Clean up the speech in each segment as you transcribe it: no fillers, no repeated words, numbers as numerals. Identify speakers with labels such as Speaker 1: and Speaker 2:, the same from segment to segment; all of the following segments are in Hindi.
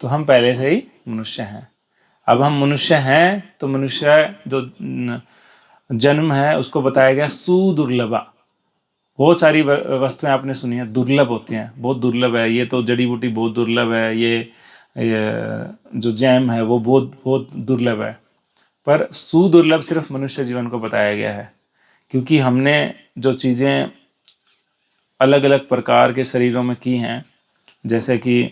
Speaker 1: तो हम पहले से ही मनुष्य हैं। अब हम मनुष्य हैं तो मनुष्य जो जन्म है उसको बताया गया सुदुर्लभा। बहुत सारी वस्तुएं आपने सुनी है दुर्लभ होती हैं, बहुत दुर्लभ है, ये तो जड़ी बूटी बहुत दुर्लभ है, ये जो जैम है वो बहुत बहुत दुर्लभ है। पर सुदुर्लभ सिर्फ मनुष्य जीवन को बताया गया है, क्योंकि हमने जो चीज़ें अलग अलग प्रकार के शरीरों में की हैं, जैसे कि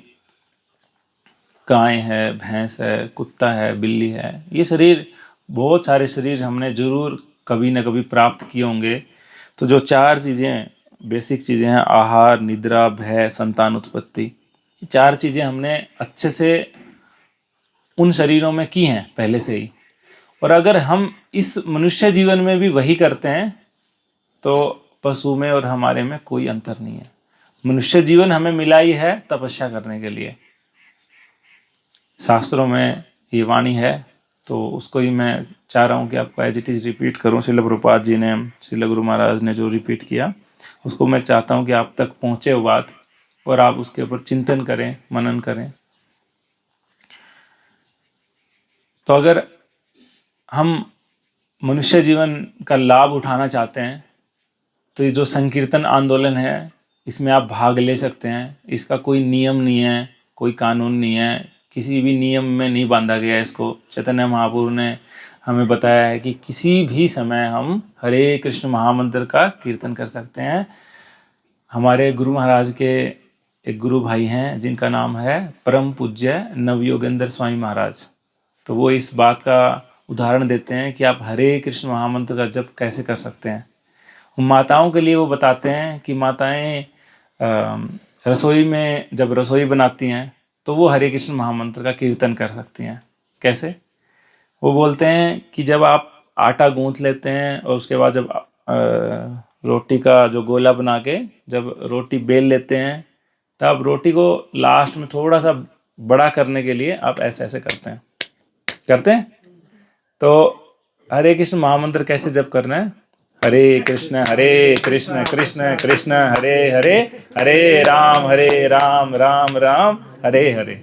Speaker 1: गाय है, भैंस है, कुत्ता है, बिल्ली है, ये शरीर, बहुत सारे शरीर हमने जरूर कभी ना कभी प्राप्त किए होंगे। तो जो चार चीज़ें बेसिक चीज़ें हैं, आहार, निद्रा, भय, संतान उत्पत्ति, ये चार चीज़ें हमने अच्छे से उन शरीरों में की हैं पहले से ही। और अगर हम इस मनुष्य जीवन में भी वही करते हैं तो पशु में और हमारे में कोई अंतर नहीं है। मनुष्य जीवन हमें मिला ही है तपस्या करने के लिए, शास्त्रों में ये वाणी है, तो उसको ही मैं चाह रहा हूँ कि आपको एज इट इज़ रिपीट करूँ। श्रील प्रभुपाद जी ने, श्रील गुरु महाराज ने जो रिपीट किया उसको मैं चाहता हूँ कि आप तक पहुँचे वो बात, और आप उसके ऊपर चिंतन करें, मनन करें। तो अगर हम मनुष्य जीवन का लाभ उठाना चाहते हैं तो ये जो संकीर्तन आंदोलन है इसमें आप भाग ले सकते हैं। इसका कोई नियम नहीं है, कोई कानून नहीं है, किसी भी नियम में नहीं बांधा गया है इसको। चैतन्य महाप्रभु ने हमें बताया है कि किसी भी समय हम हरे कृष्ण महामंत्र का कीर्तन कर सकते हैं। हमारे गुरु महाराज के एक गुरु भाई हैं जिनका नाम है परम पूज्य नवयोगेंद्र स्वामी महाराज, तो वो इस बात का उदाहरण देते हैं कि आप हरे कृष्ण महामंत्र का जप कैसे कर सकते हैं। माताओं के लिए वो बताते हैं कि माताएं रसोई में जब रसोई बनाती हैं तो वो हरे कृष्ण महामंत्र का कीर्तन कर सकती हैं। कैसे? वो बोलते हैं कि जब आप आटा गूंथ लेते हैं और उसके बाद जब रोटी का जो गोला बना के जब रोटी बेल लेते हैं, तब रोटी को लास्ट में थोड़ा सा बड़ा करने के लिए आप ऐसे ऐसे करते हैं। तो हरे कृष्ण महामंत्र कैसे जप करना है? हरे कृष्ण कृष्ण कृष्ण हरे हरे, हरे राम राम राम हरे हरे।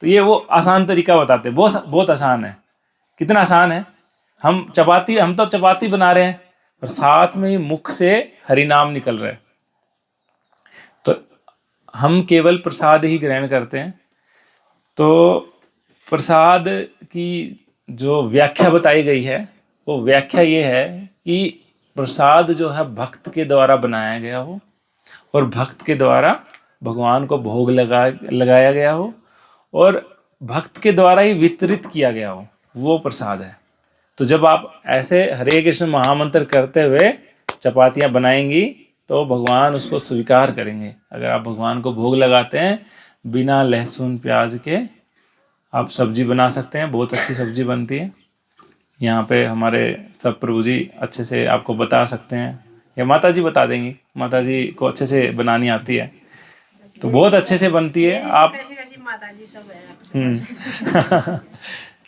Speaker 1: तो ये वो आसान तरीका बताते हैं, बहुत आसान है। कितना आसान है। हम तो चपाती बना रहे हैं और साथ में ही मुख से हरि नाम निकल रहा है। तो हम केवल प्रसाद ही ग्रहण करते हैं। तो प्रसाद की जो व्याख्या बताई गई है वो व्याख्या ये है कि प्रसाद जो है भक्त के द्वारा बनाया गया हो और भक्त के द्वारा भगवान को भोग लगाया गया हो और भक्त के द्वारा ही वितरित किया गया हो, वो प्रसाद है। तो जब आप ऐसे हरे कृष्ण महामंत्र करते हुए चपातियाँ बनाएंगी तो भगवान उसको स्वीकार करेंगे। अगर आप भगवान को भोग लगाते हैं बिना लहसुन प्याज के, आप सब्जी बना सकते हैं, बहुत अच्छी सब्जी बनती है। यहाँ पे हमारे सब प्रभु जी अच्छे से आपको बता सकते हैं, या माता जी बता देंगी, माता जी को अच्छे से बनानी आती है, तो बहुत अच्छे से बनती है। आप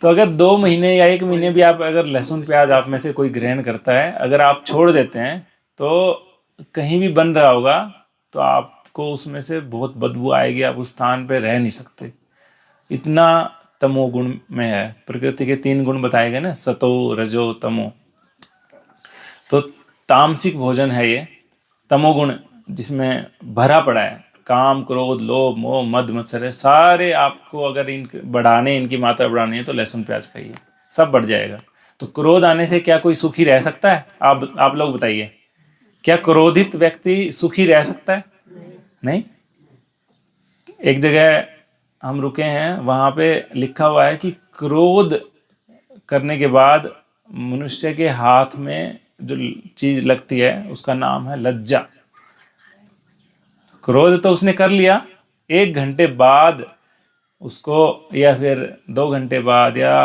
Speaker 1: तो अगर 2 महीने या 1 महीने भी आप अगर लहसुन प्याज आप में से कोई ग्रहण करता है, अगर आप छोड़ देते हैं तो कहीं भी बन रहा होगा तो आपको उसमें से बहुत बदबू आएगी, आप उस स्थान पे रह नहीं सकते। इतना तमोगुण में है। प्रकृति के 3 गुण बताए गए ना, सतो रजो तमो। तो तामसिक भोजन है ये तमोगुण, जिसमें भरा पड़ा है काम क्रोध लोभ मोह मद मत्सर, सारे आपको अगर इनकी मात्रा बढ़ानी है तो लहसुन प्याज खाइए, सब बढ़ जाएगा। तो क्रोध आने से क्या कोई सुखी रह सकता है? आप लोग बताइए, क्या क्रोधित व्यक्ति सुखी रह सकता है? नहीं। एक जगह हम रुके हैं, वहाँ पे लिखा हुआ है कि क्रोध करने के बाद मनुष्य के हाथ में जो चीज लगती है उसका नाम है लज्जा। क्रोध तो उसने कर लिया, 1 घंटे बाद उसको, या फिर 2 घंटे बाद, या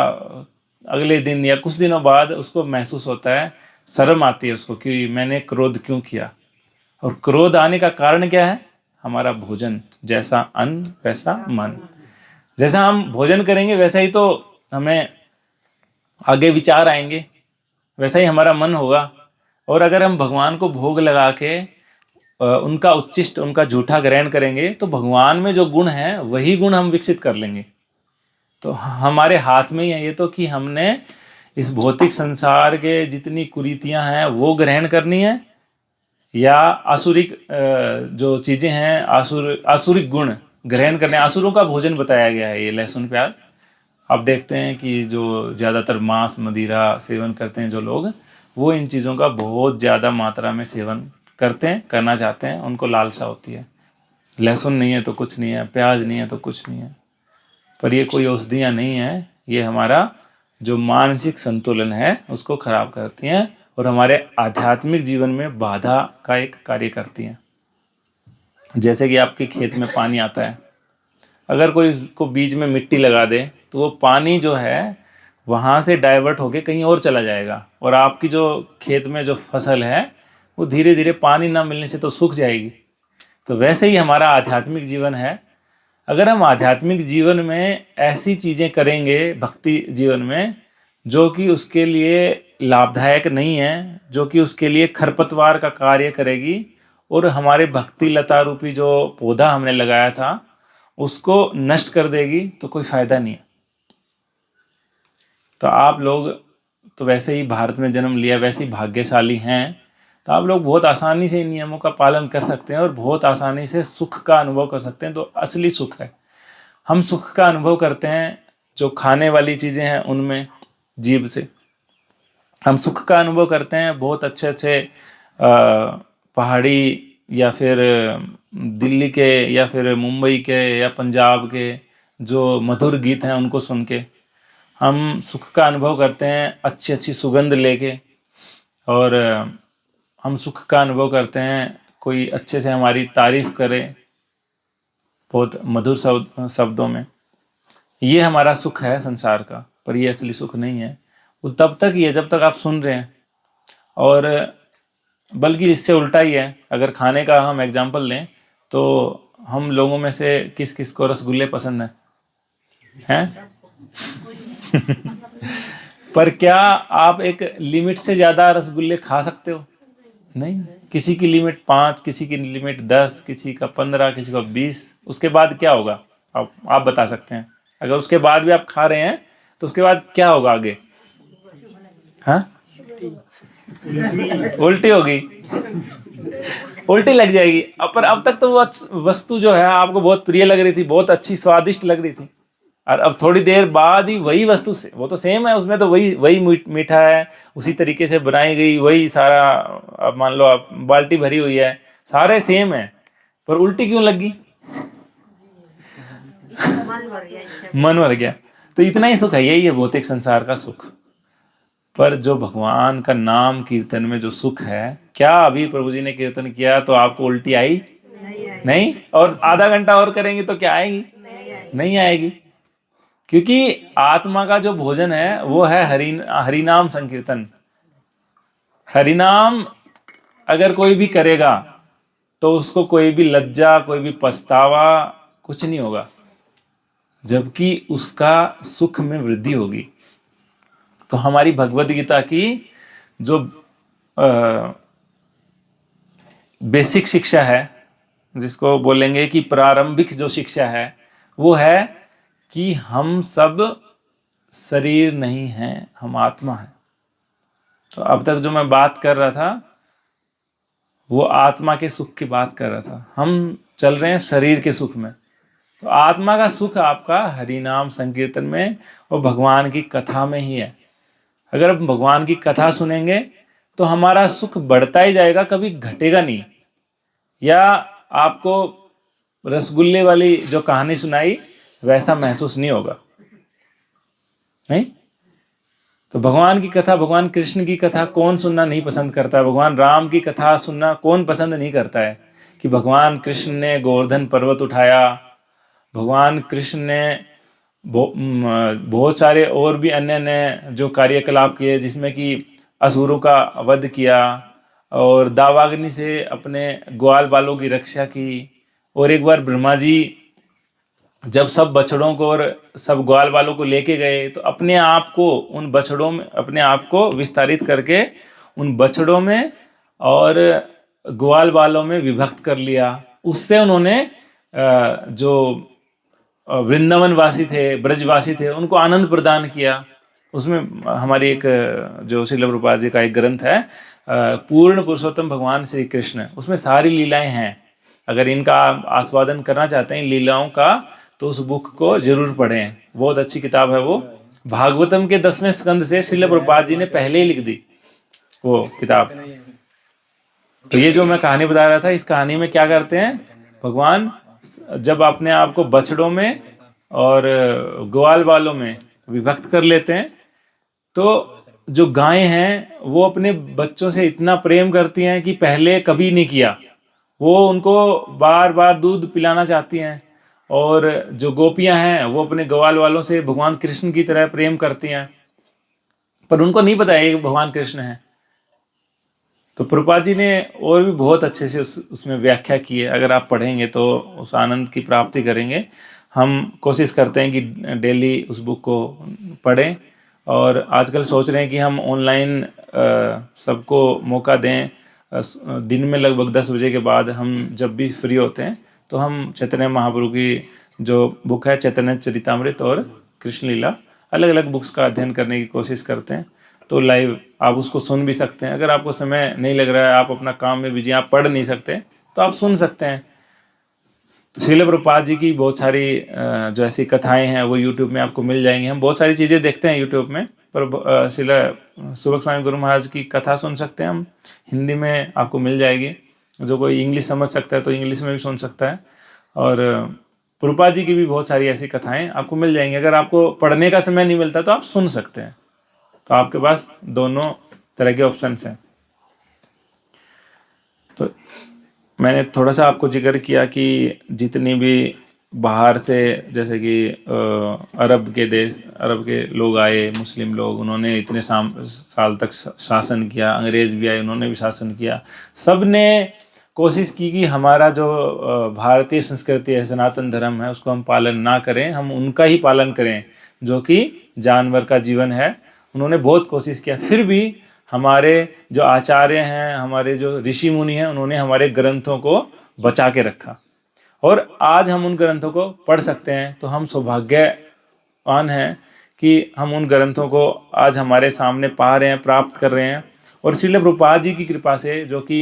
Speaker 1: अगले दिन या कुछ दिनों बाद उसको महसूस होता है, शर्म आती है उसको कि मैंने क्रोध क्यों किया। और क्रोध आने का कारण क्या है? हमारा भोजन। जैसा अन्न वैसा मन। जैसा हम भोजन करेंगे वैसा ही तो हमें आगे विचार आएंगे, वैसा ही हमारा मन होगा। और अगर हम भगवान को भोग लगा के उनका उच्छिष्ट, उनका झूठा ग्रहण करेंगे तो भगवान में जो गुण है वही गुण हम विकसित कर लेंगे। तो हमारे हाथ में ही है ये तो, कि हमने इस भौतिक संसार के जितनी कुरीतियां हैं वो ग्रहण करनी है, या आसुरिक जो चीज़ें हैं, आसुरिक गुण ग्रहण करने। आसुरों का भोजन बताया गया है ये लहसुन प्याज। आप देखते हैं कि जो ज़्यादातर मांस मदिरा सेवन करते हैं जो लोग, वो इन चीज़ों का बहुत ज़्यादा मात्रा में सेवन करते हैं, करना चाहते हैं, उनको लालसा होती है। लहसुन नहीं है तो कुछ नहीं है, प्याज नहीं है तो कुछ नहीं है। पर ये कोई औषधियाँ नहीं है, ये हमारा जो मानसिक संतुलन है उसको खराब करती हैं और हमारे आध्यात्मिक जीवन में बाधा का एक कार्य करती हैं। जैसे कि आपके खेत में पानी आता है, अगर कोई को बीच में मिट्टी लगा दे तो वो पानी जो है वहाँ से डाइवर्ट होके कहीं और चला जाएगा, और आपकी जो खेत में जो फसल है वो धीरे धीरे पानी ना मिलने से तो सूख जाएगी। तो वैसे ही हमारा आध्यात्मिक जीवन है। अगर हम आध्यात्मिक जीवन में ऐसी चीज़ें करेंगे, भक्ति जीवन में, जो कि उसके लिए लाभदायक नहीं है, जो कि उसके लिए खरपतवार का कार्य करेगी और हमारे भक्ति लता रूपी जो पौधा हमने लगाया था उसको नष्ट कर देगी, तो कोई फ़ायदा नहीं है। तो आप लोग तो वैसे ही भारत में जन्म लिया, वैसे ही भाग्यशाली हैं, तो आप लोग बहुत आसानी से इन नियमों का पालन कर सकते हैं और बहुत आसानी से सुख का अनुभव कर सकते हैं। तो असली सुख है, हम सुख का अनुभव करते हैं जो खाने वाली चीज़ें हैं उनमें, जीभ से। हम सुख का अनुभव करते हैं बहुत अच्छे अच्छे पहाड़ी या फिर दिल्ली के या फिर मुंबई के या पंजाब के जो मधुर गीत हैं उनको सुन के। हम सुख का अनुभव करते हैं अच्छी अच्छी सुगंध लेके, और हम सुख का अनुभव करते हैं कोई अच्छे से हमारी तारीफ करे बहुत मधुर शब्दों में। ये हमारा सुख है संसार का, पर ये असली सुख नहीं है। वो तब तक ही है जब तक आप सुन रहे हैं, और बल्कि इससे उल्टा ही है। अगर खाने का हम एग्जाम्पल लें तो हम लोगों में से किस किस को रसगुल्ले पसंद हैं? पर क्या आप एक लिमिट से ज़्यादा रसगुल्ले खा सकते हो? नहीं। किसी की लिमिट 5, किसी की लिमिट 10, किसी का 15, किसी का 20। उसके बाद क्या होगा आप बता सकते हैं? अगर उसके बाद भी आप खा रहे हैं तो उसके बाद क्या होगा आगे? हाँ, उल्टी होगी, उल्टी लग जाएगी। पर अब तक तो वो वस्तु जो है आपको बहुत प्रिय लग रही थी, बहुत अच्छी स्वादिष्ट लग रही थी, और अब थोड़ी देर बाद ही वही वस्तु से, वो तो सेम है, उसमें तो वही मीठा है, उसी तरीके से बनाई गई, वही सारा। अब मान लो आप बाल्टी भरी हुई है, सारे सेम है, पर उल्टी क्यों लगी? मन भर गया। तो इतना ही सुख है, यही है भौतिक संसार का सुख। पर जो भगवान का नाम कीर्तन में जो सुख है, क्या अभी प्रभु जी ने कीर्तन किया तो आपको उल्टी आई? नहीं। और आधा घंटा और करेंगे तो क्या आएगी? नहीं आएगी। क्योंकि आत्मा का जो भोजन है वो है हरिनाम संकीर्तन। हरिनाम अगर कोई भी करेगा तो उसको कोई भी लज्जा, कोई भी पछतावा कुछ नहीं होगा, जबकि उसका सुख में वृद्धि होगी। तो हमारी भगवद गीता की जो बेसिक शिक्षा है, जिसको बोलेंगे कि प्रारंभिक जो शिक्षा है, वो है कि हम सब शरीर नहीं हैं, हम आत्मा हैं। तो अब तक जो मैं बात कर रहा था वो आत्मा के सुख की बात कर रहा था, हम चल रहे हैं शरीर के सुख में। तो आत्मा का सुख आपका हरिनाम संकीर्तन में और भगवान की कथा में ही है। अगर हम भगवान की कथा सुनेंगे तो हमारा सुख बढ़ता ही जाएगा, कभी घटेगा नहीं। या आपको रसगुल्ले वाली जो कहानी सुनाई वैसा महसूस नहीं होगा, नहीं। तो भगवान की कथा, भगवान कृष्ण की कथा कौन सुनना नहीं पसंद करता है? भगवान राम की कथा सुनना कौन पसंद नहीं करता है? कि भगवान कृष्ण ने गोवर्धन पर्वत उठाया, भगवान कृष्ण ने बहुत सारे और भी अन्य अन्य जो कार्यकलाप किए, जिसमें कि असुरों का वध किया और दावाग्नि से अपने ग्वाल बालों की रक्षा की। और एक बार ब्रह्मा जी जब सब बछड़ों को और सब ग्वाल बालों को लेके गए तो अपने आप को उन बछड़ों में, अपने आप को विस्तारित करके उन बछड़ों में और ग्वाल बालों में विभक्त कर लिया। उससे उन्होंने जो वृंदावन वासी थे, ब्रजवासी थे, उनको आनंद प्रदान किया। उसमें हमारी एक जो श्रील प्रभुपाद जी का एक ग्रंथ है पूर्ण पुरुषोत्तम भगवान श्री कृष्ण, उसमें सारी लीलाएं हैं। अगर इनका आस्वादन करना चाहते हैं लीलाओं का, तो उस बुक को जरूर पढ़ें, बहुत अच्छी किताब है वो। भागवतम के 10वें स्कंद से श्रील प्रभुपाद जी ने पहले ही लिख दी वो किताब। तो ये जो मैं कहानी बता रहा था, इस कहानी में क्या करते हैं, भगवान जब अपने आप को बछड़ों में और ग्वाल बालों में विभक्त कर लेते हैं, तो जो गायें हैं वो अपने बच्चों से इतना प्रेम करती हैं कि पहले कभी नहीं किया। वो उनको बार बार दूध पिलाना चाहती हैं। और जो गोपियां हैं वो अपने ग्वाल वालों से भगवान कृष्ण की तरह प्रेम करती हैं, पर उनको नहीं पता है ये भगवान कृष्ण है। तो प्रभुपाद जी ने और भी बहुत अच्छे से उसमें व्याख्या की है। अगर आप पढ़ेंगे तो उस आनंद की प्राप्ति करेंगे। हम कोशिश करते हैं कि डेली उस बुक को पढ़ें, और आजकल सोच रहे हैं कि हम ऑनलाइन सबको मौका दें। दिन में लगभग 10 बजे के बाद हम जब भी फ्री होते हैं तो हम चैतन्य महाप्रभु की जो बुक है चैतन्य चरितामृत और कृष्ण लीला, अलग अलग बुक्स का अध्ययन करने की कोशिश करते हैं। तो लाइव आप उसको सुन भी सकते हैं। अगर आपको समय नहीं लग रहा है, आप अपना काम में बिजी, आप पढ़ नहीं सकते, तो आप सुन सकते हैं। श्रील प्रभुपाद जी की बहुत सारी जो ऐसी कथाएं हैं वो यूट्यूब में आपको मिल जाएंगी। हम बहुत सारी चीज़ें देखते हैं यूट्यूब में, पर श्रील सुबक स्वामी गुरु महाराज की कथा सुन सकते हैं हम, हिंदी में आपको मिल जाएगी। जो कोई इंग्लिश समझ सकता है तो इंग्लिश में भी सुन सकता है। और प्रभुपाद जी की भी बहुत सारी ऐसी कथाएं आपको मिल जाएंगी। अगर आपको पढ़ने का समय नहीं मिलता तो आप सुन सकते हैं। तो आपके पास दोनों तरह के ऑप्शंस हैं। तो मैंने थोड़ा सा आपको जिक्र किया कि जितनी भी बाहर से, जैसे कि अरब के लोग आए, मुस्लिम लोग, उन्होंने इतने साल तक शासन किया। अंग्रेज़ भी आए, उन्होंने भी शासन किया। सब ने कोशिश की कि हमारा जो भारतीय संस्कृति है, सनातन धर्म है, उसको हम पालन ना करें, हम उनका ही पालन करें जो कि जानवर का जीवन है। उन्होंने बहुत कोशिश किया, फिर भी हमारे जो आचार्य हैं, हमारे जो ऋषि मुनि हैं, उन्होंने हमारे ग्रंथों को बचा के रखा, और आज हम उन ग्रंथों को पढ़ सकते हैं। तो हम सौभाग्यवान हैं कि हम उन ग्रंथों को आज हमारे सामने पा रहे हैं, प्राप्त कर रहे हैं। और श्रील प्रभुपाद जी की कृपा से, जो कि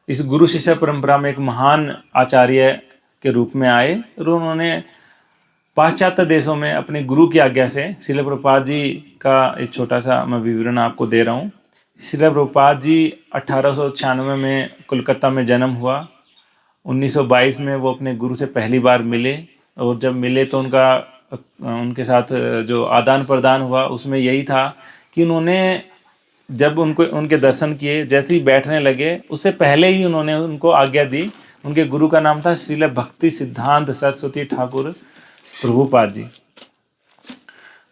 Speaker 1: इस गुरु शिष्य परंपरा में एक महान आचार्य के रूप में आए, और उन्होंने पाश्चात्य देशों में अपने गुरु की आज्ञा से, श्रील प्रभुपाद जी का एक छोटा सा मैं विवरण आपको दे रहा हूँ। श्रील प्रभुपाद जी 1896 में कोलकाता में जन्म हुआ। 1922 में वो अपने गुरु से पहली बार मिले, और जब मिले तो उनके साथ जो आदान प्रदान हुआ उसमें यही था कि उन्होंने जब उनके दर्शन किए, जैसे ही बैठने लगे उससे पहले ही उन्होंने उनको आज्ञा दी। उनके गुरु का नाम था श्रील भक्ति सिद्धांत सरस्वती ठाकुर प्रभुपाद जी।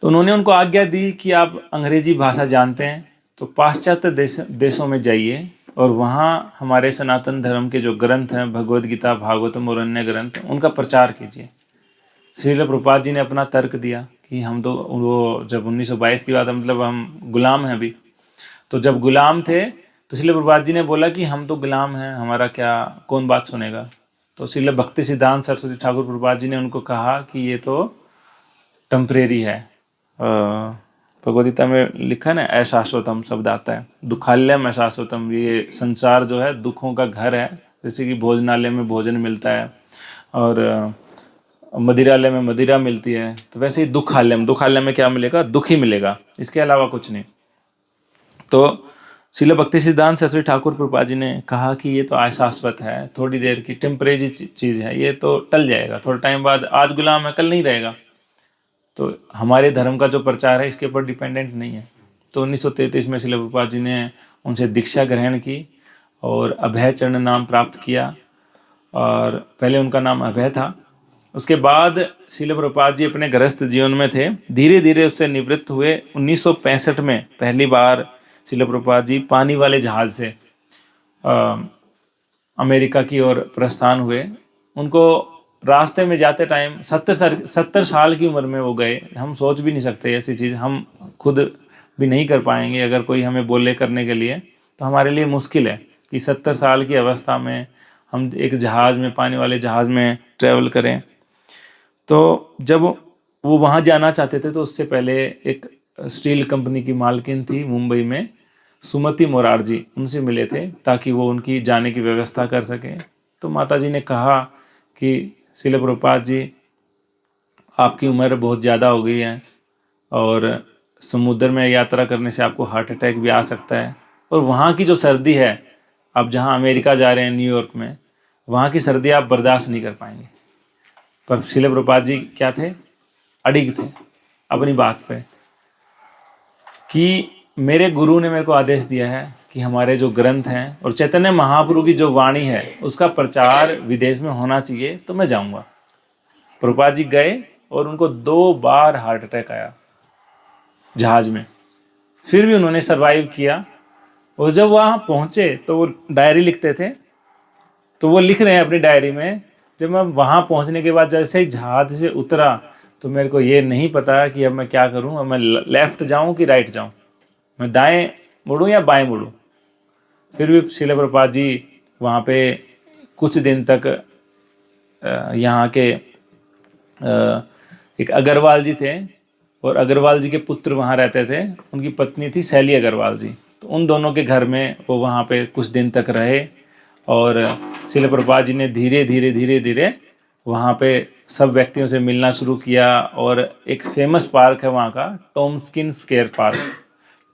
Speaker 1: तो उन्होंने उनको आज्ञा दी कि आप अंग्रेजी भाषा जानते हैं तो पाश्चात्य देशों में जाइए, और वहाँ हमारे सनातन धर्म के जो ग्रंथ हैं, भगवद गीता, भागवतम और अन्य ग्रंथ, उनका प्रचार कीजिए। श्रील प्रभुपाद जी ने अपना तर्क दिया कि हम तो वो जब 1922 की बात है, मतलब हम गुलाम हैं अभी, तो जब गुलाम थे तो श्रील प्रभुपाद जी ने बोला कि हम तो गुलाम हैं, हमारा क्या, कौन बात सुनेगा। तो श्रील भक्ति सिद्धांत सरस्वती ठाकुर प्रभुपाद जी ने उनको कहा कि ये तो टेम्परेरी है। भगवद गीता में लिखा है ना, अशाश्वतम शब्द आता है, दुखालयम अशाश्वतम। ये संसार जो है दुखों का घर है। जैसे कि भोजनालय में भोजन मिलता है और मदिरालय में मदिरा मिलती है, तो वैसे ही दुखालय में क्या मिलेगा, दुख ही मिलेगा, इसके अलावा कुछ नहीं। तो श्रील भक्ति सिद्धांत सरस्वती ठाकुर प्रभुपाद जी ने कहा कि ये तो अशाश्वत है, थोड़ी देर की टेम्परेरी चीज़ है, ये तो टल जाएगा थोड़ा टाइम बाद, आज गुलाम है कल नहीं रहेगा। तो हमारे धर्म का जो प्रचार है इसके ऊपर डिपेंडेंट नहीं है। तो 1933 में श्रील प्रभुपाद जी ने उनसे दीक्षा ग्रहण की और अभय चरण नाम प्राप्त किया, और पहले उनका नाम अभय था। उसके बाद श्रील प्रभुपाद जी अपने गृहस्थ जीवन में थे, धीरे धीरे उससे निवृत्त हुए। 1965 में पहली बार श्रील प्रभुपाद जी पानी वाले जहाज़ से अमेरिका की ओर प्रस्थान हुए। उनको रास्ते में जाते टाइम 70 साल की उम्र में वो गए। हम सोच भी नहीं सकते ऐसी चीज़, हम खुद भी नहीं कर पाएंगे अगर कोई हमें बोले करने के लिए। तो हमारे लिए मुश्किल है कि 70 साल की अवस्था में हम एक जहाज़ में, पानी वाले जहाज़ में ट्रैवल करें। तो जब वो वहाँ जाना चाहते थे तो उससे पहले एक स्टील कंपनी की मालकिन थी मुंबई में, सुमति मोरारजी, उनसे मिले थे ताकि वो उनकी जाने की व्यवस्था कर सकें। तो माताजी ने कहा कि श्रील प्रभुपाद जी, आपकी उम्र बहुत ज़्यादा हो गई है और समुद्र में यात्रा करने से आपको हार्ट अटैक भी आ सकता है, और वहाँ की जो सर्दी है, आप जहाँ अमेरिका जा रहे हैं न्यूयॉर्क में, वहाँ की सर्दी आप बर्दाश्त नहीं कर पाएंगे। पर श्रील प्रभुपाद जी क्या थे, अडिग थे अपनी बात पे कि मेरे गुरु ने मेरे को आदेश दिया है कि हमारे जो ग्रंथ हैं और चैतन्य महाप्रभु की जो वाणी है उसका प्रचार विदेश में होना चाहिए, तो मैं जाऊंगा। प्रभुपाद जी गए और उनको 2 बार हार्ट अटैक आया जहाज में, फिर भी उन्होंने सरवाइव किया। और जब वहाँ पहुँचे तो वो डायरी लिखते थे, तो वो लिख रहे हैं अपनी डायरी में, जब मैं वहाँ पहुँचने के बाद जैसे ही जहाज से उतरा तो मेरे को ये नहीं पता कि अब मैं क्या करूँ, अब मैं लेफ़्ट जाऊँ कि राइट जाऊँ, मैं दाएं मुड़ूँ या बाएं मुड़ूँ। फिर भी श्रील प्रभुपाद जी वहाँ पे कुछ दिन तक यहाँ के एक अग्रवाल जी थे, और अग्रवाल जी के पुत्र वहाँ रहते थे, उनकी पत्नी थी शैली अग्रवाल जी, तो उन दोनों के घर में वो वहाँ पे कुछ दिन तक रहे। और श्रील प्रभुपाद जी ने धीरे धीरे धीरे धीरे वहाँ पे सब व्यक्तियों से मिलना शुरू किया। और एक फेमस पार्क है वहाँ का, टॉम्स्किन स्क्वायर पार्क।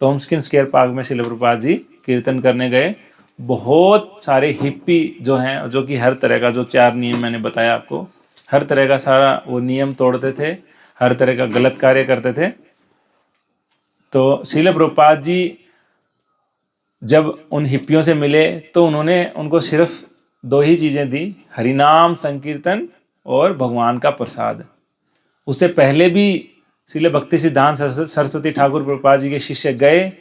Speaker 1: टॉम्स्किन स्क्वायर पार्क में श्रील प्रभुपाद जी कीर्तन करने गए। बहुत सारे हिप्पी जो हैं, जो कि हर तरह का, जो 4 नियम मैंने बताया आपको, हर तरह का सारा वो नियम तोड़ते थे, हर तरह का गलत कार्य करते थे। तो श्रील प्रभुपाद जी जब उन हिप्पियों से मिले तो उन्होंने उनको सिर्फ 2 ही चीज़ें दी, हरिनाम संकीर्तन और भगवान का प्रसाद। उससे पहले भी श्रील भक्ति सिद्धांत सरस्वती ठाकुर प्रभुपाद जी के शिष्य गए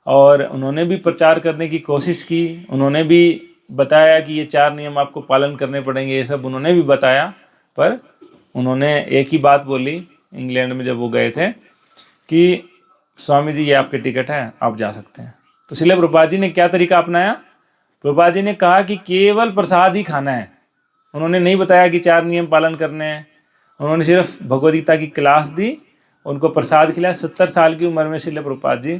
Speaker 1: और उन्होंने भी प्रचार करने की कोशिश की। उन्होंने भी बताया कि ये 4 नियम आपको पालन करने पड़ेंगे, ये सब उन्होंने भी बताया। पर उन्होंने एक ही बात बोली इंग्लैंड में जब वो गए थे कि स्वामी जी ये आपके टिकट है, आप जा सकते हैं। तो श्रील प्रभुपाद जी ने क्या तरीका अपनाया, प्रभुपाद जी ने कहा कि केवल प्रसाद ही खाना है। उन्होंने नहीं बताया कि 4 नियम पालन करने हैं, उन्होंने सिर्फ भगवद गीता की क्लास दी, उनको प्रसाद खिलाया। 70 साल की उम्र में श्रील प्रभुपाद जी,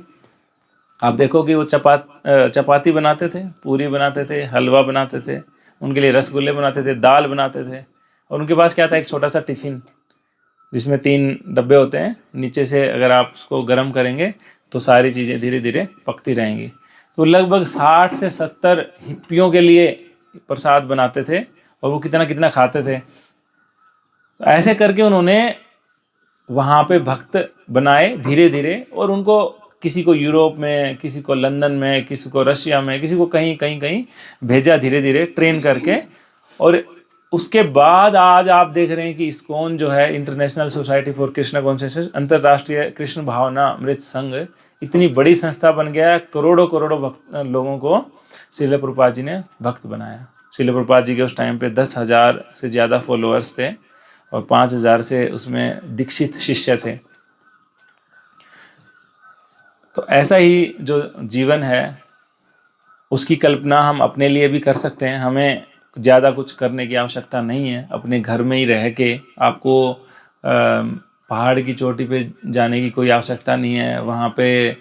Speaker 1: आप देखो कि वो चपाती बनाते थे, पूरी बनाते थे, हलवा बनाते थे, उनके लिए रसगुल्ले बनाते थे, दाल बनाते थे। और उनके पास क्या था, एक छोटा सा टिफ़िन जिसमें 3 डब्बे होते हैं, नीचे से अगर आप उसको गर्म करेंगे तो सारी चीज़ें धीरे धीरे पकती रहेंगी। तो लगभग 60 से 70 हिप्पियों के लिए प्रसाद बनाते थे और वो कितना कितना खाते थे। तो ऐसे करके उन्होंने वहाँ पे भक्त बनाए धीरे धीरे, और उनको किसी को यूरोप में, किसी को लंदन में, किसी को रशिया में, किसी को कहीं कहीं कहीं भेजा धीरे धीरे ट्रेन करके। और उसके बाद आज आप देख रहे हैं कि इस्कॉन जो है, international society for Krishna consciousness, अंतर्राष्ट्रीय कृष्ण भावना अमृत संघ, इतनी बड़ी संस्था बन गया। करोड़ों करोड़ों लोगों को श्रील प्रभुपाद जी ने भक्त बनाया। श्रील प्रभुपाद जी के उस टाइम पे 10,000 से ज़्यादा फॉलोअर्स थे और 5,000 से उसमें दीक्षित शिष्य थे। तो ऐसा ही जो जीवन है उसकी कल्पना हम अपने लिए भी कर सकते हैं। हमें ज़्यादा कुछ करने की आवश्यकता नहीं है। अपने घर में ही रह के आपको पहाड़ की चोटी पे जाने की कोई आवश्यकता नहीं है, वहाँ पे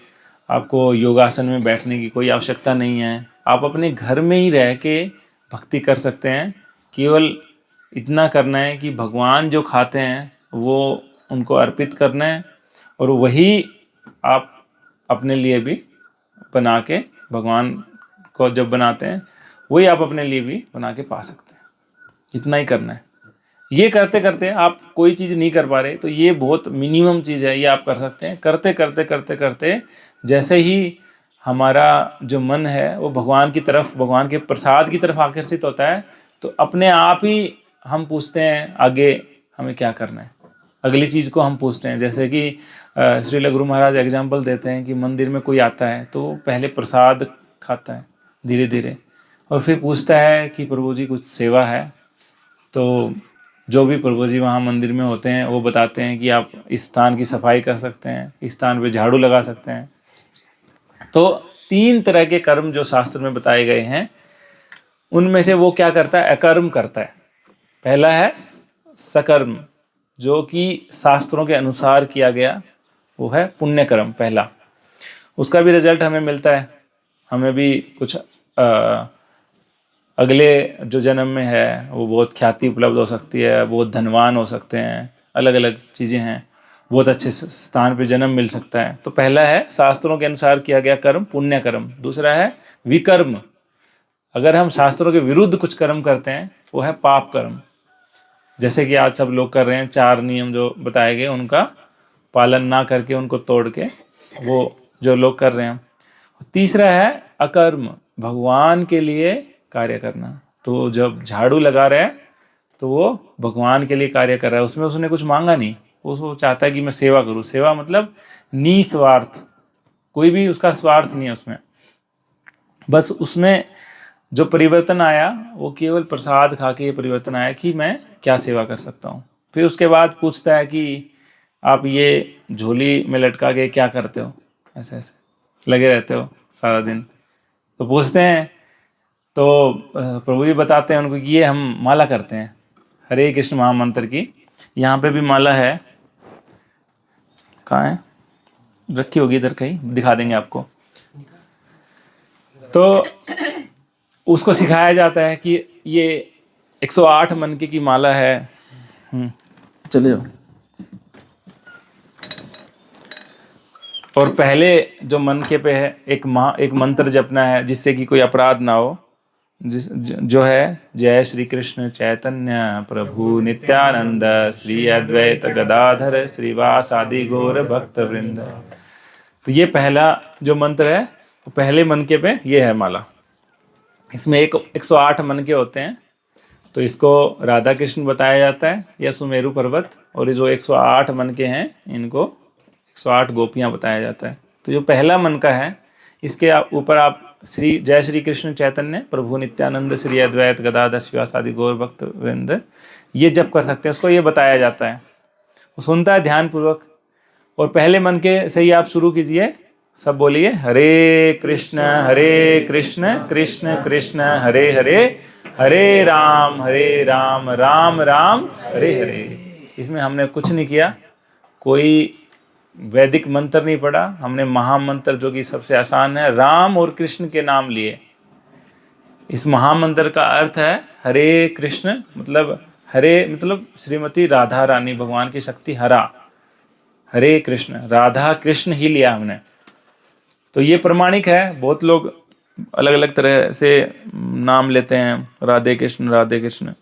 Speaker 1: आपको योगासन में बैठने की कोई आवश्यकता नहीं है। आप अपने घर में ही रह के भक्ति कर सकते हैं। केवल इतना करना है कि भगवान जो खाते हैं वो उनको अर्पित करना है, और वही आप अपने लिए भी बना के, भगवान को जब बनाते हैं वही आप अपने लिए भी बना के पा सकते हैं। इतना ही करना है। ये करते करते आप कोई चीज़ नहीं कर पा रहे तो ये बहुत मिनिमम चीज़ है, ये आप कर सकते हैं। करते करते करते करते जैसे ही हमारा जो मन है वो भगवान की तरफ, भगवान के प्रसाद की तरफ आकर्षित होता है, तो अपने आप ही हम पूछते हैं आगे हमें क्या करना है, अगली चीज़ को हम पूछते हैं। जैसे कि श्रील गुरु महाराज एग्जाम्पल देते हैं कि मंदिर में कोई आता है तो पहले प्रसाद खाता है धीरे धीरे, और फिर पूछता है कि प्रभु जी कुछ सेवा है। तो जो भी प्रभु जी वहाँ मंदिर में होते हैं वो बताते हैं कि आप इस स्थान की सफाई कर सकते हैं, इस स्थान पे झाड़ू लगा सकते हैं। तो 3 तरह के कर्म जो शास्त्र में बताए गए हैं, उनमें से वो क्या करता है? अकर्म करता है। पहला है सकर्म, जो कि शास्त्रों के अनुसार किया गया, वो है पुण्य कर्म पहला। उसका भी रिजल्ट हमें मिलता है, हमें भी कुछ अगले जो जन्म में है वो बहुत ख्याति उपलब्ध हो सकती है, बहुत धनवान हो सकते हैं, अलग अलग चीज़ें हैं, बहुत अच्छे स्थान पे जन्म मिल सकता है। तो पहला है शास्त्रों के अनुसार किया गया कर्म, पुण्य कर्म। दूसरा है विकर्म, अगर हम शास्त्रों के विरुद्ध कुछ कर्म करते हैं, वो है पाप कर्म। जैसे कि आज सब लोग कर रहे हैं, 4 नियम जो बताए गए उनका पालन ना करके, उनको तोड़ के वो जो लोग कर रहे हैं। तीसरा है अकर्म, भगवान के लिए कार्य करना। तो जब झाड़ू लगा रहा है तो वो भगवान के लिए कार्य कर रहा है, उसमें उसने कुछ मांगा नहीं, वो चाहता है कि मैं सेवा करूँ। सेवा मतलब निस्वार्थ, कोई भी उसका स्वार्थ नहीं है उसमें। बस उसमें जो परिवर्तन आया वो केवल प्रसाद खा के परिवर्तन आया कि मैं क्या सेवा कर सकता हूँ। फिर उसके बाद पूछता है कि आप ये झोली में लटका के क्या करते हो, ऐसे ऐसे लगे रहते हो सारा दिन। तो पूछते हैं, तो प्रभु जी बताते हैं उनको कि ये हम माला करते हैं हरे कृष्ण महामंत्र की। यहाँ पे भी माला है, कहाँ है, रखी होगी इधर कहीं, दिखा देंगे आपको। तो उसको सिखाया जाता है कि ये 108 मनके की माला है। चले जाओ। और पहले जो मनके पे है एक मंत्र जपना है जिससे कि कोई अपराध ना हो, जो है जय श्री कृष्ण चैतन्य प्रभु नित्यानंद श्री अद्वैत गदाधर श्रीवासादि गौर भक्त वृंद। तो ये पहला जो मंत्र है, वो पहले मनके पे ये है माला। इसमें 108 मनके होते हैं। तो इसको राधा कृष्ण बताया जाता है या सुमेरु पर्वत, और ये जो 108 मनके हैं इनको 108 गोपियाँ बताया जाता है। तो जो पहला मनका है, इसके ऊपर आप जय श्री कृष्ण चैतन्य प्रभु नित्यानंद श्री अद्वैत गदाधर श्रीवासादि गौर भक्त वृंद ये जप कर सकते हैं, उसको ये बताया जाता है। वो सुनता है ध्यानपूर्वक। और पहले मनके से ही आप शुरू कीजिए, सब बोलिए हरे कृष्ण कृष्ण कृष्ण हरे हरे, हरे राम राम राम हरे हरे। इसमें हमने कुछ नहीं किया, कोई वैदिक मंत्र नहीं पढ़ा, हमने महामंत्र जो कि सबसे आसान है, राम और कृष्ण के नाम लिए। इस महामंत्र का अर्थ है हरे कृष्ण, मतलब हरे मतलब श्रीमती राधा रानी, भगवान की शक्ति हरा, हरे कृष्ण, राधा कृष्ण ही लिया हमने। तो ये प्रमाणिक है। बहुत लोग अलग अलग तरह से नाम लेते हैं, राधे कृष्ण,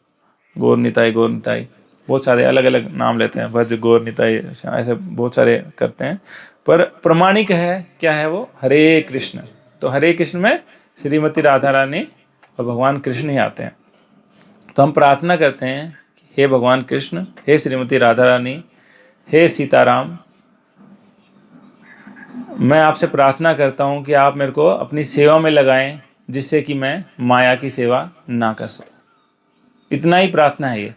Speaker 1: गौर निताई, बहुत सारे अलग अलग नाम लेते हैं, भज गौर निताई, ऐसे बहुत सारे करते हैं। पर प्रमाणिक है क्या है वो, हरे कृष्ण। तो हरे कृष्ण में श्रीमती राधा रानी और भगवान कृष्ण ही आते हैं। तो हम प्रार्थना करते हैं, हे भगवान कृष्ण, हे श्रीमती राधा रानी, हे सीताराम, मैं आपसे प्रार्थना करता हूँ कि आप मेरे को अपनी सेवा में लगाएं, जिससे कि मैं माया की सेवा ना कर सकूं। इतना ही प्रार्थना है ये।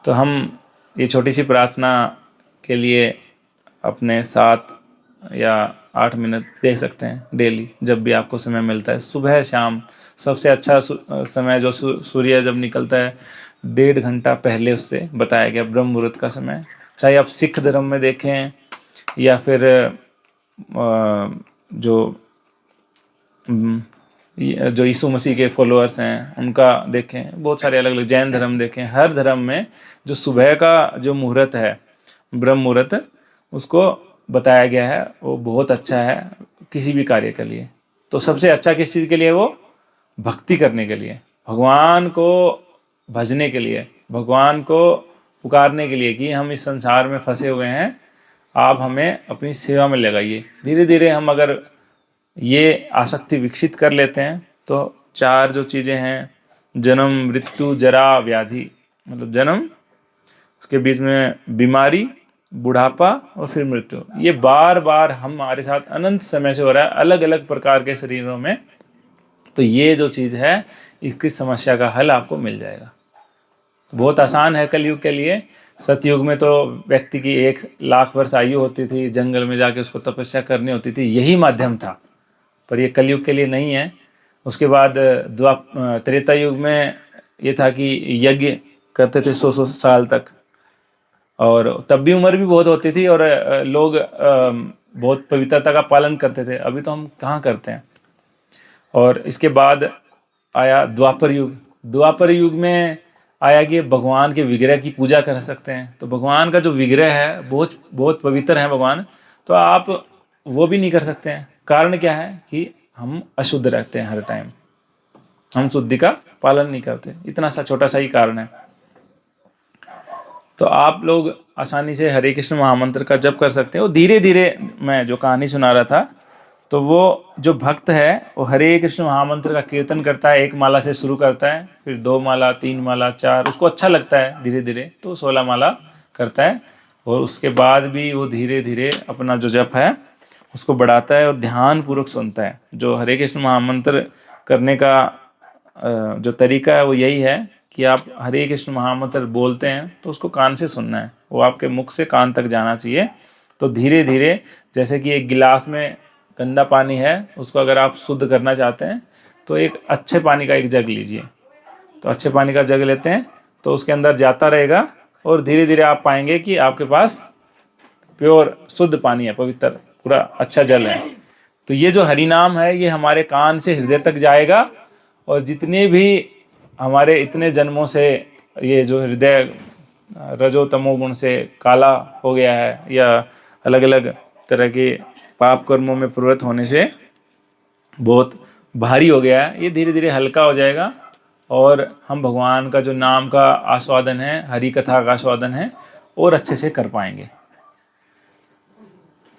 Speaker 1: तो हम ये छोटी सी प्रार्थना के लिए अपने 7 या 8 मिनट दे सकते हैं डेली, जब भी आपको समय मिलता है। सुबह शाम सबसे अच्छा समय जो सूर्य जब निकलता है 1.5 घंटा पहले उससे बताया गया ब्रह्म मुहूर्त का समय। चाहे आप सिख धर्म में देखें या फिर जो यीशु मसीह के फॉलोअर्स हैं उनका देखें, बहुत सारे अलग अलग जैन धर्म देखें, हर धर्म में जो सुबह का जो मुहूर्त है ब्रह्म मुहूर्त, उसको बताया गया है, वो बहुत अच्छा है किसी भी कार्य के लिए। तो सबसे अच्छा किस चीज़ के लिए, वो भक्ति करने के लिए, भगवान को भजने के लिए, भगवान को पुकारने के लिए कि हम इस संसार में फंसे हुए हैं, आप हमें अपनी सेवा में लगाइए। धीरे धीरे हम अगर ये आसक्ति विकसित कर लेते हैं तो 4 जो चीज़ें हैं, जन्म मृत्यु जरा व्याधि, मतलब जन्म, उसके बीच में बीमारी, बुढ़ापा और फिर मृत्यु, ये बार बार हमारे साथ अनंत समय से हो रहा है अलग अलग प्रकार के शरीरों में। तो ये जो चीज़ है, इसकी समस्या का हल आपको मिल जाएगा। बहुत आसान है कलयुग के लिए। सतयुग में तो व्यक्ति की 1 लाख वर्ष आयु होती थी, जंगल में जाके उसको तपस्या करनी होती थी, यही माध्यम था। पर ये कलयुग के लिए नहीं है। उसके बाद त्रेता युग में ये था कि यज्ञ करते थे 100 साल तक, और तब भी उम्र भी बहुत होती थी और लोग बहुत पवित्रता का पालन करते थे। अभी तो हम कहाँ करते हैं। और इसके बाद आया द्वापर युग। द्वापर युग में आया कि भगवान के विग्रह की पूजा कर सकते हैं। तो भगवान का जो विग्रह है बहुत बहुत पवित्र है भगवान, तो आप वो भी नहीं कर सकते हैं। कारण क्या है कि हम अशुद्ध रहते हैं हर टाइम, हम शुद्धि का पालन नहीं करते। इतना सा छोटा सा ही कारण है। तो आप लोग आसानी से हरे कृष्ण महामंत्र का जप कर सकते हैं। वो धीरे धीरे, मैं जो कहानी सुना रहा था, तो वो जो भक्त है वो हरे कृष्ण महामंत्र का कीर्तन करता है। 1 माला से शुरू करता है, फिर 2 माला, 3 माला, 4, उसको अच्छा लगता है धीरे धीरे तो 16 माला करता है। और उसके बाद भी वो धीरे धीरे अपना जो जप है उसको बढ़ाता है और ध्यान पूर्वक सुनता है। जो हरे कृष्ण महामंत्र करने का जो तरीका है वो यही है कि आप हरे कृष्ण महामंत्र बोलते हैं तो उसको कान से सुनना है, वो आपके मुख से कान तक जाना चाहिए। तो धीरे धीरे, जैसे कि एक गिलास में गंदा पानी है, उसको अगर आप शुद्ध करना चाहते हैं तो एक अच्छे पानी का एक जग लीजिए। तो अच्छे पानी का जग लेते हैं तो उसके अंदर जाता रहेगा और धीरे धीरे आप पाएंगे कि आपके पास प्योर शुद्ध पानी है, पवित्र पूरा अच्छा जल है। तो ये जो हरि नाम है ये हमारे कान से हृदय तक जाएगा, और जितने भी हमारे इतने जन्मों से ये जो हृदय रजो तमो गुण से काला हो गया है या अलग अलग तरह के पाप कर्मों में प्रवृत्त होने से बहुत भारी हो गया है, ये धीरे धीरे हल्का हो जाएगा और हम भगवान का जो नाम का आस्वादन है, हरि कथा का आस्वादन है, और अच्छे से कर पाएंगे।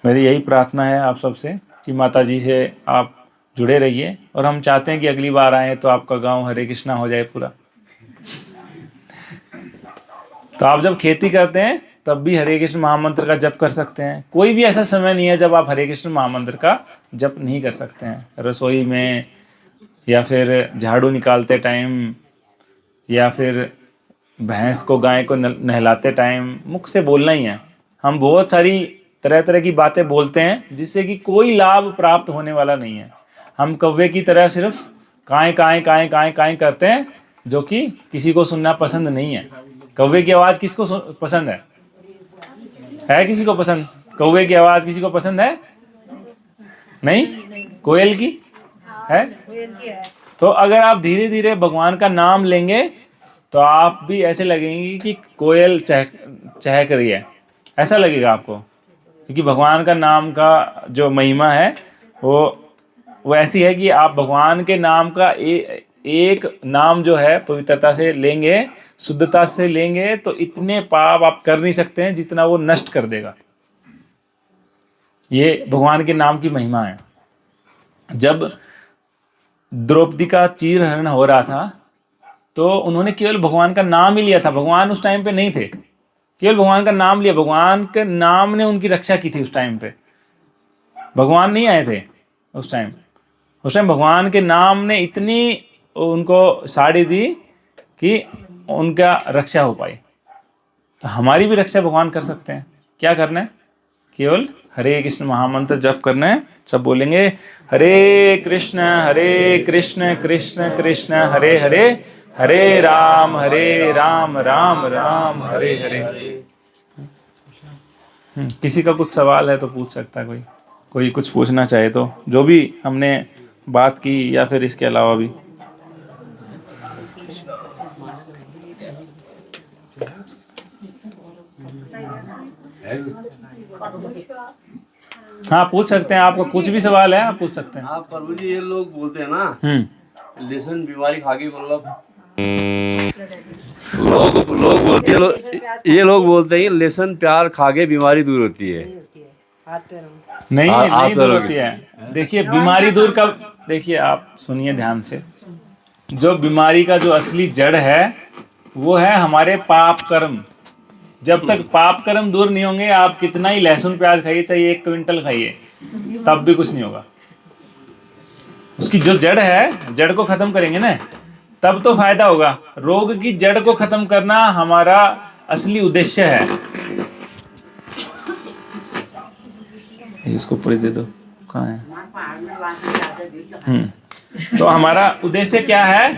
Speaker 1: मेरी यही प्रार्थना है आप सबसे कि माता जी से आप जुड़े रहिए, और हम चाहते हैं कि अगली बार आएँ तो आपका गांव हरे कृष्णा हो जाए पूरा। तो आप जब खेती करते हैं तब भी हरे कृष्ण महामंत्र का जप कर सकते हैं। कोई भी ऐसा समय नहीं है जब आप हरे कृष्ण महामंत्र का जप नहीं कर सकते हैं। रसोई में, या फिर झाड़ू निकालते टाइम, या फिर भैंस को, गाय को नहलाते टाइम, मुख से बोलना ही है। हम बहुत सारी तरह तरह की बातें बोलते हैं जिससे कि कोई लाभ प्राप्त होने वाला नहीं है। हम कौवे की तरह सिर्फ काएं काएं काएं काएं काएं करते हैं, जो कि किसी को सुनना पसंद नहीं है। कौवे की आवाज़ किसको पसंद है किसी को पसंद? कौवे की आवाज़ किसी को पसंद है? नहीं? कोयल की है? तो अगर आप धीरे धीरे भगवान का नाम लेंगे तो आप भी ऐसे लगेंगे कि कोयल चहक रही है, ऐसा लगेगा आपको। क्योंकि भगवान का नाम का जो महिमा है वो ऐसी है कि आप भगवान के नाम का एक नाम जो है पवित्रता से लेंगे, शुद्धता से लेंगे, तो इतने पाप आप कर नहीं सकते हैं जितना वो नष्ट कर देगा। ये भगवान के नाम की महिमा है। जब द्रौपदी का चीरहरण हो रहा था तो उन्होंने केवल भगवान का नाम ही लिया था। भगवान उस टाइम पे नहीं थे, केवल भगवान का नाम लिया। भगवान के नाम ने उनकी रक्षा की थी उस टाइम पे। भगवान नहीं आए थे उस टाइम भगवान के नाम ने इतनी उनको साड़ी दी कि उनका रक्षा हो पाई। तो हमारी भी रक्षा भगवान कर सकते हैं। क्या करना है? केवल हरे कृष्ण महामंत्र जप करना है। सब बोलेंगे हरे कृष्ण कृष्ण कृष्ण हरे हरे, हरे राम राम राम हरे हरे। किसी का कुछ सवाल है तो पूछ सकता है कोई कुछ पूछना चाहे तो, जो भी हमने बात की या फिर इसके अलावा भी। हाँ पूछ सकते हैं, आपको कुछ भी सवाल है आप पूछ सकते हैं।
Speaker 2: आप प्रभु जी, ये लोग बोलते हैं ना लहसुन बीमारी खा के, मतलब लोग बोलते हैं, ये लोग बोलते हैं लहसुन प्यार खा के बीमारी दूर होती है।
Speaker 1: नहीं दूर होती है। देखिए बीमारी दूर कब, देखिए आप सुनिए ध्यान से। जो बीमारी का जो असली जड़ है वो है हमारे पाप कर्म। जब तक पाप कर्म दूर नहीं होंगे, आप कितना ही लहसुन प्याज खाइए, चाहे 1 क्विंटल खाइए, तब भी कुछ नहीं होगा। उसकी जो जड़ है, जड़ को खत्म करेंगे ना तब तो फायदा होगा। रोग की जड़ को खत्म करना हमारा असली उद्देश्य है। इसको पूरी दे दो, कहाँ है? तो हमारा उद्देश्य क्या है?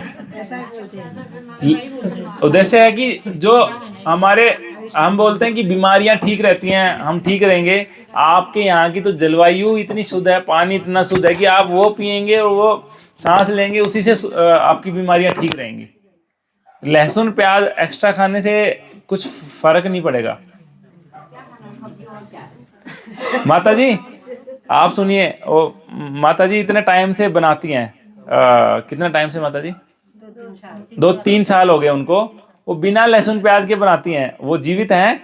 Speaker 1: उद्देश्य है कि जो हमारे, हम बोलते हैं कि बीमारियां ठीक रहती हैं, हम ठीक रहेंगे। आपके यहाँ की तो जलवायु इतनी शुद्ध है, पानी इतना शुद्ध है कि आप वो पिएंगे और वो सांस लेंगे, उसी से आपकी बीमारियां ठीक रहेंगी। लहसुन प्याज एक्स्ट्रा खाने से कुछ फर्क नहीं पड़ेगा। माता जी आप सुनिए, वो माता जी इतने टाइम से बनाती हैं, कितना टाइम से माता जी? 2-3 साल हो गए उनको। वो बिना लहसुन प्याज के बनाती हैं। वो जीवित हैं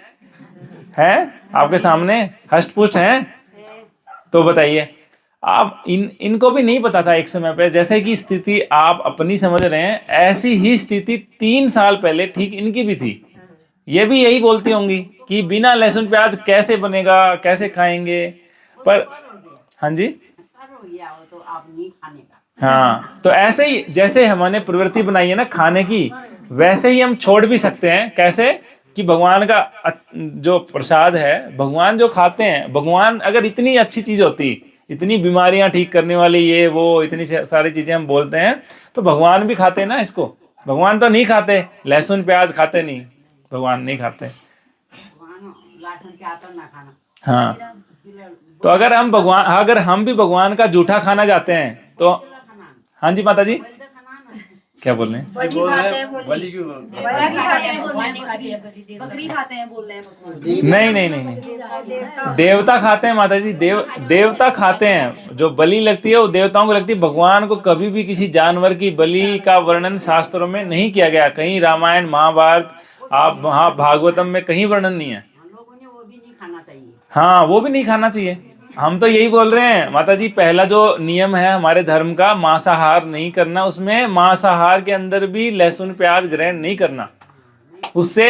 Speaker 1: आपके सामने, हष्ट पुष्ट हैं। तो बताइए, आप इनको भी नहीं पता था एक समय पे, जैसे कि स्थिति आप अपनी समझ रहे हैं, ऐसी ही स्थिति 3 साल पहले ठीक इनकी भी थी। ये भी यही बोलती होंगी कि बिना लहसुन प्याज कैसे बनेगा, कैसे खाएंगे। पर हाँ जी,
Speaker 3: तो आप नहीं खाने का।
Speaker 1: हाँ, तो ऐसे ही जैसे हमने प्रवृत्ति बनाई है ना खाने की, वैसे ही हम छोड़ भी सकते हैं। कैसे? कि भगवान का जो प्रसाद है, भगवान जो खाते हैं, भगवान अगर इतनी अच्छी चीज होती, इतनी बीमारियां ठीक करने वाली ये वो इतनी सारी चीजें हम बोलते हैं, तो भगवान भी खाते ना इसको। भगवान तो नहीं खाते, लहसुन प्याज खाते नहीं, भगवान नहीं खाते। हाँ, तो अगर हम भी भगवान का जूठा खाना चाहते हैं तो हाँ जी माता जी क्या बोल रहे हैं?
Speaker 2: बलि क्यों?
Speaker 3: बकरी खाते हैं बोल रहे हैं।
Speaker 1: नहीं, देवता खाते हैं माता जी। देवता खाते हैं। जो बलि लगती है वो देवताओं को लगती है। भगवान को कभी भी किसी जानवर की बलि का वर्णन शास्त्रों में नहीं किया गया। कहीं रामायण महाभारत आप वहाँ भागवतम में कहीं वर्णन नहीं है।
Speaker 3: हम लोगों ने वो भी नहीं खाना चाहिए।
Speaker 1: हाँ, वो भी नहीं खाना चाहिए। हम तो यही बोल रहे हैं माता जी, पहला जो नियम है हमारे धर्म का, मांसाहार नहीं करना, उसमें मांसाहार के अंदर भी लहसुन प्याज ग्रहण नहीं करना। उससे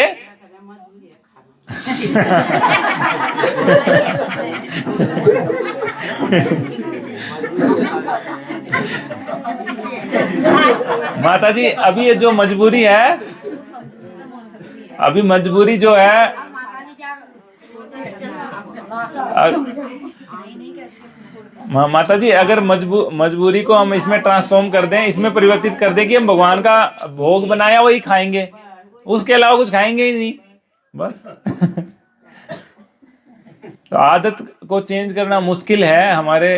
Speaker 1: माता जी अभी ये जो मजबूरी है, अभी मजबूरी जो है, माता जी अगर मजबूरी को हम इसमें ट्रांसफॉर्म कर दें, इसमें परिवर्तित कर दें कि हम भगवान का भोग बनाया वही खाएंगे, उसके अलावा कुछ खाएंगे ही नहीं, बस। तो आदत को चेंज करना मुश्किल है। हमारे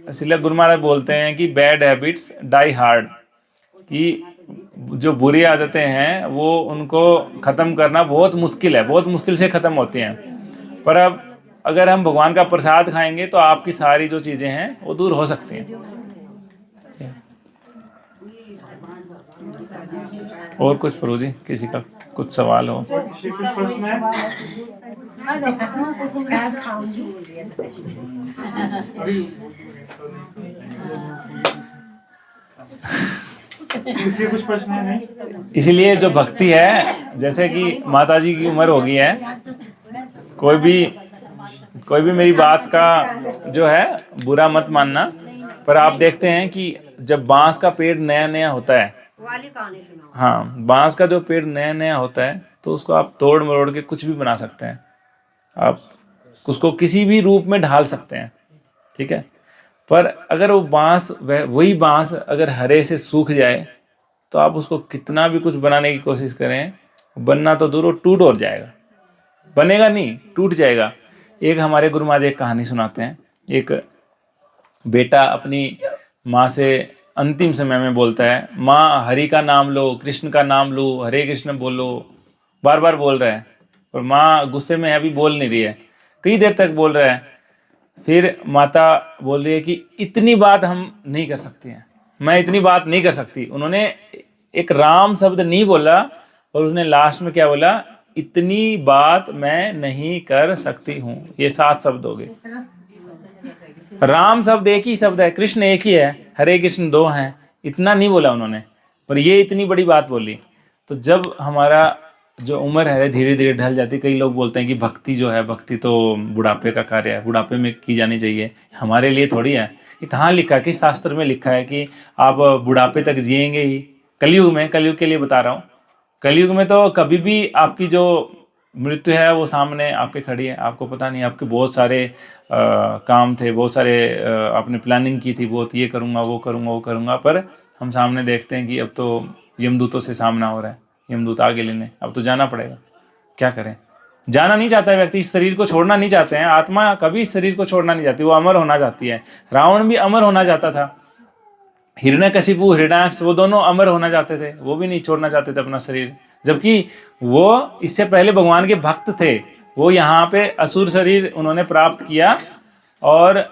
Speaker 1: इसलिए गुरु महाराज बोलते हैं कि बैड हैबिट्स डाई हार्ड, कि जो बुरी आदतें हैं वो उनको ख़त्म करना बहुत मुश्किल है, बहुत मुश्किल से ख़त्म होती हैं। पर अब अगर हम भगवान का प्रसाद खाएंगे तो आपकी सारी जो चीज़ें हैं वो दूर हो सकती हैं। और कुछ प्रभु जी, किसी का कुछ सवाल हो?
Speaker 4: कुछ प्रश्न है? किसी कुछ प्रश्न है? नहीं,
Speaker 1: इसलिए जो भक्ति है, जैसे कि माता जी की उम्र हो गई है, कोई भी मेरी बात का जो है बुरा मत मानना। पर आप देखते हैं कि जब बांस का पेड़ नया नया होता है, हाँ, बांस का जो पेड़ नया नया होता है तो उसको आप तोड़ मरोड़ के कुछ भी बना सकते हैं, आप उसको किसी भी रूप में ढाल सकते हैं, ठीक है। पर अगर वो बांस, वही बांस अगर हरे से सूख जाए तो आप उसको कितना भी कुछ बनाने की कोशिश करें, बनना तो दूर, टूट और जाएगा, बनेगा नहीं, टूट जाएगा। एक हमारे गुरु महाराज एक कहानी सुनाते हैं। एक बेटा अपनी माँ से अंतिम समय में बोलता है, माँ हरि का नाम लो, कृष्ण का नाम लो, हरे कृष्ण बोलो, बार बार बोल रहा है। और माँ गुस्से में अभी बोल नहीं रही है, कई देर तक बोल रहा है। फिर माता बोल रही है कि इतनी बात हम नहीं कर सकती हैं, मैं इतनी बात नहीं कर सकती। उन्होंने एक राम शब्द नहीं बोला और उसने लास्ट में क्या बोला, इतनी बात मैं नहीं कर सकती हूँ। ये 7 शब्द हो गए। राम शब्द एक ही शब्द है, कृष्ण एक ही है, हरे कृष्ण 2 हैं, इतना नहीं बोला उन्होंने, पर ये इतनी बड़ी बात बोली। तो जब हमारा जो उम्र है धीरे धीरे ढल जाती, कई लोग बोलते हैं कि भक्ति जो है, भक्ति तो बुढ़ापे का कार्य है, बुढ़ापे में की जानी चाहिए। हमारे लिए थोड़ी है, ये कहाँ लिखा है, किस शास्त्र में लिखा है कि आप बुढ़ापे तक जिएंगे ही? कलयुग में, कलयुग के लिए बता रहा हूँ, कलयुग में तो कभी भी आपकी जो मृत्यु है वो सामने आपके खड़ी है, आपको पता नहीं, आपके बहुत सारे काम थे, बहुत सारे आपने प्लानिंग की थी, बहुत ये करूँगा वो करूँगा वो करूँगा, पर हम सामने देखते हैं कि अब तो यमदूतों से सामना हो रहा है, यमदूत आगे लेने, अब तो जाना पड़ेगा, क्या करें। जाना नहीं चाहता है व्यक्ति, इस शरीर को छोड़ना नहीं चाहते हैं, आत्मा कभी इस शरीर को छोड़ना नहीं चाहती, वो अमर होना चाहती है। रावण भी अमर होना चाहता था, हिरण्यकशिपु हिरण्याक्ष वो दोनों अमर होना चाहते थे, वो भी नहीं छोड़ना चाहते थे अपना शरीर, जबकि वो इससे पहले भगवान के भक्त थे। वो यहाँ पे असुर शरीर उन्होंने प्राप्त किया, और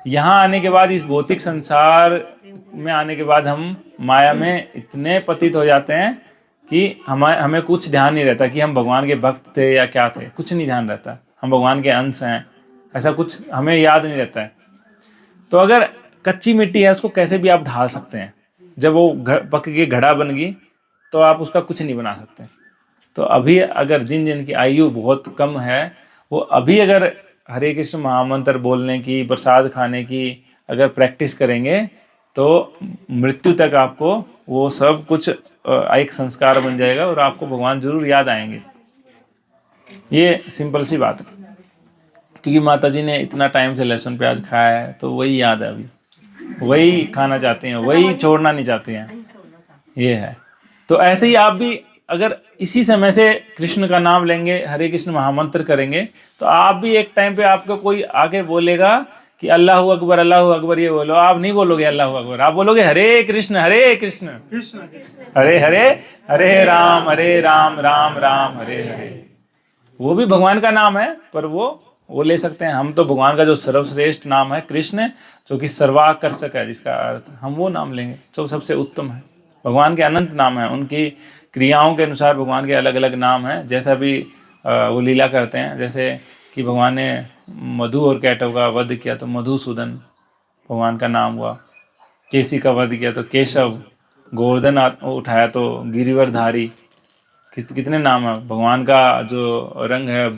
Speaker 1: यहाँ आने के बाद इस भौतिक संसार में आने के बाद हम माया में इतने पतित हो जाते हैं कि हमें कुछ ध्यान नहीं रहता कि हम भगवान के भक्त थे या क्या थे, कुछ नहीं ध्यान रहता, हम भगवान के अंश हैं, ऐसा कुछ हमें याद नहीं रहता है। तो अगर कच्ची मिट्टी है उसको कैसे भी आप ढाल सकते हैं, जब वो पक के घड़ा बन गई तो आप उसका कुछ नहीं बना सकते। तो अभी अगर जिन जिन की आयु बहुत कम है, वो अभी अगर हरे कृष्ण महामंत्र बोलने की, प्रसाद खाने की अगर प्रैक्टिस करेंगे तो मृत्यु तक आपको वो सब कुछ एक संस्कार बन जाएगा और आपको भगवान जरूर याद आएंगे। ये सिंपल सी बात है, क्योंकि माता जी ने इतना टाइम से लहसुन प्याज खाया है तो वही याद है, अभी वही खाना चाहते हैं, वही छोड़ना नहीं चाहते हैं, ये है। तो ऐसे ही आप भी अगर इसी समय से कृष्ण का नाम लेंगे, हरे कृष्ण महामंत्र करेंगे, तो आप भी एक टाइम पे आपको कोई आके बोलेगा कि अल्लाह अकबर, ये बोलो, आप नहीं बोलोगे अल्लाह अकबर, आप बोलोगे हरे कृष्ण हरे हरे, हरे राम राम राम हरे हरे। वो भी भगवान का नाम है, पर वो ले सकते हैं। हम तो भगवान का जो सर्वश्रेष्ठ नाम है कृष्ण, जो कि सर्वाकर्षक है, जिसका अर्थ हम वो नाम लेंगे जो सबसे उत्तम है। भगवान के अनंत नाम है, उनकी क्रियाओं के अनुसार भगवान के अलग अलग नाम हैं, जैसा भी वो लीला करते हैं। जैसे कि भगवान ने मधु और कैटव का वध किया तो मधुसूदन भगवान का नाम हुआ, केसी का वध किया तो केशव, गोवर्धन उठाया तो गिरिवरधारी। कितने नाम है। भगवान का जो रंग है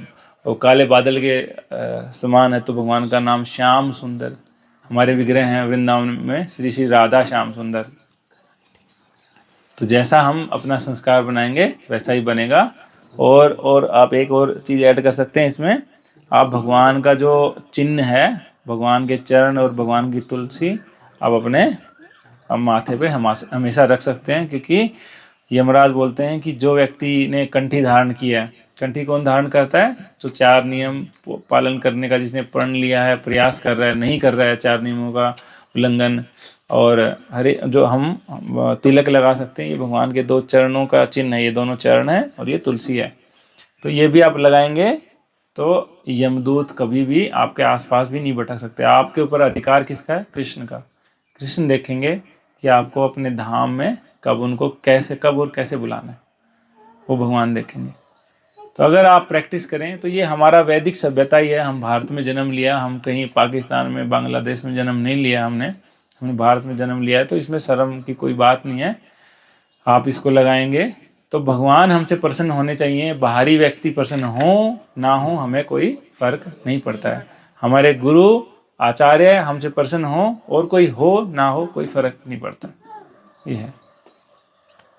Speaker 1: वो काले बादल के समान है, तो भगवान का नाम श्याम सुंदर। हमारे विग्रह हैं वृंदावन में श्री श्री राधा श्याम सुंदर। तो जैसा हम अपना संस्कार बनाएंगे वैसा ही बनेगा। और आप एक और चीज़ ऐड कर सकते हैं इसमें, आप भगवान का जो चिन्ह है, भगवान के चरण और भगवान की तुलसी आप अपने माथे पे हमेशा रख सकते हैं, क्योंकि यमराज बोलते हैं कि जो व्यक्ति ने कंठी धारण किया है, कंठी कौन धारण करता है? जो 4 नियम पालन करने का जिसने प्रण लिया है, प्रयास कर रहा है, नहीं कर रहा है 4 नियमों का उल्लंघन। और हरे जो हम तिलक लगा सकते हैं, ये भगवान के 2 चरणों का चिन्ह है, ये दोनों चरण है और ये तुलसी है। तो ये भी आप लगाएंगे तो यमदूत कभी भी आपके आसपास भी नहीं भटक सकते। आपके ऊपर अधिकार किसका है? कृष्ण का। कृष्ण देखेंगे कि आपको अपने धाम में कब और कैसे बुलाना है, वो भगवान देखेंगे। तो अगर आप प्रैक्टिस करें तो ये हमारा वैदिक सभ्यता ही है। हम भारत में जन्म लिया, हम कहीं पाकिस्तान में बांग्लादेश में जन्म नहीं लिया, हमने भारत में जन्म लिया है, तो इसमें शर्म की कोई बात नहीं है। आप इसको लगाएंगे तो भगवान हमसे प्रसन्न होने चाहिए। बाहरी व्यक्ति प्रसन्न हो ना हो हमें कोई फर्क नहीं पड़ता है। हमारे गुरु आचार्य हमसे प्रसन्न हो और कोई हो ना हो कोई फर्क नहीं पड़ता, ये है।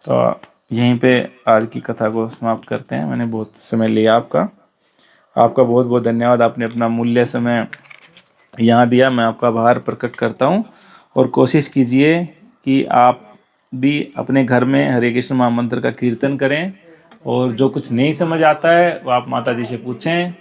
Speaker 1: तो यहीं पे आज की कथा को समाप्त करते हैं। मैंने बहुत समय लिया आपका बहुत बहुत धन्यवाद। आपने अपना मूल्य समय यहाँ दिया, मैं आपका आभार प्रकट करता हूँ। और कोशिश कीजिए कि आप भी अपने घर में हरे कृष्ण महामंत्र का कीर्तन करें, और जो कुछ नहीं समझ आता है वो आप माता जी से पूछें,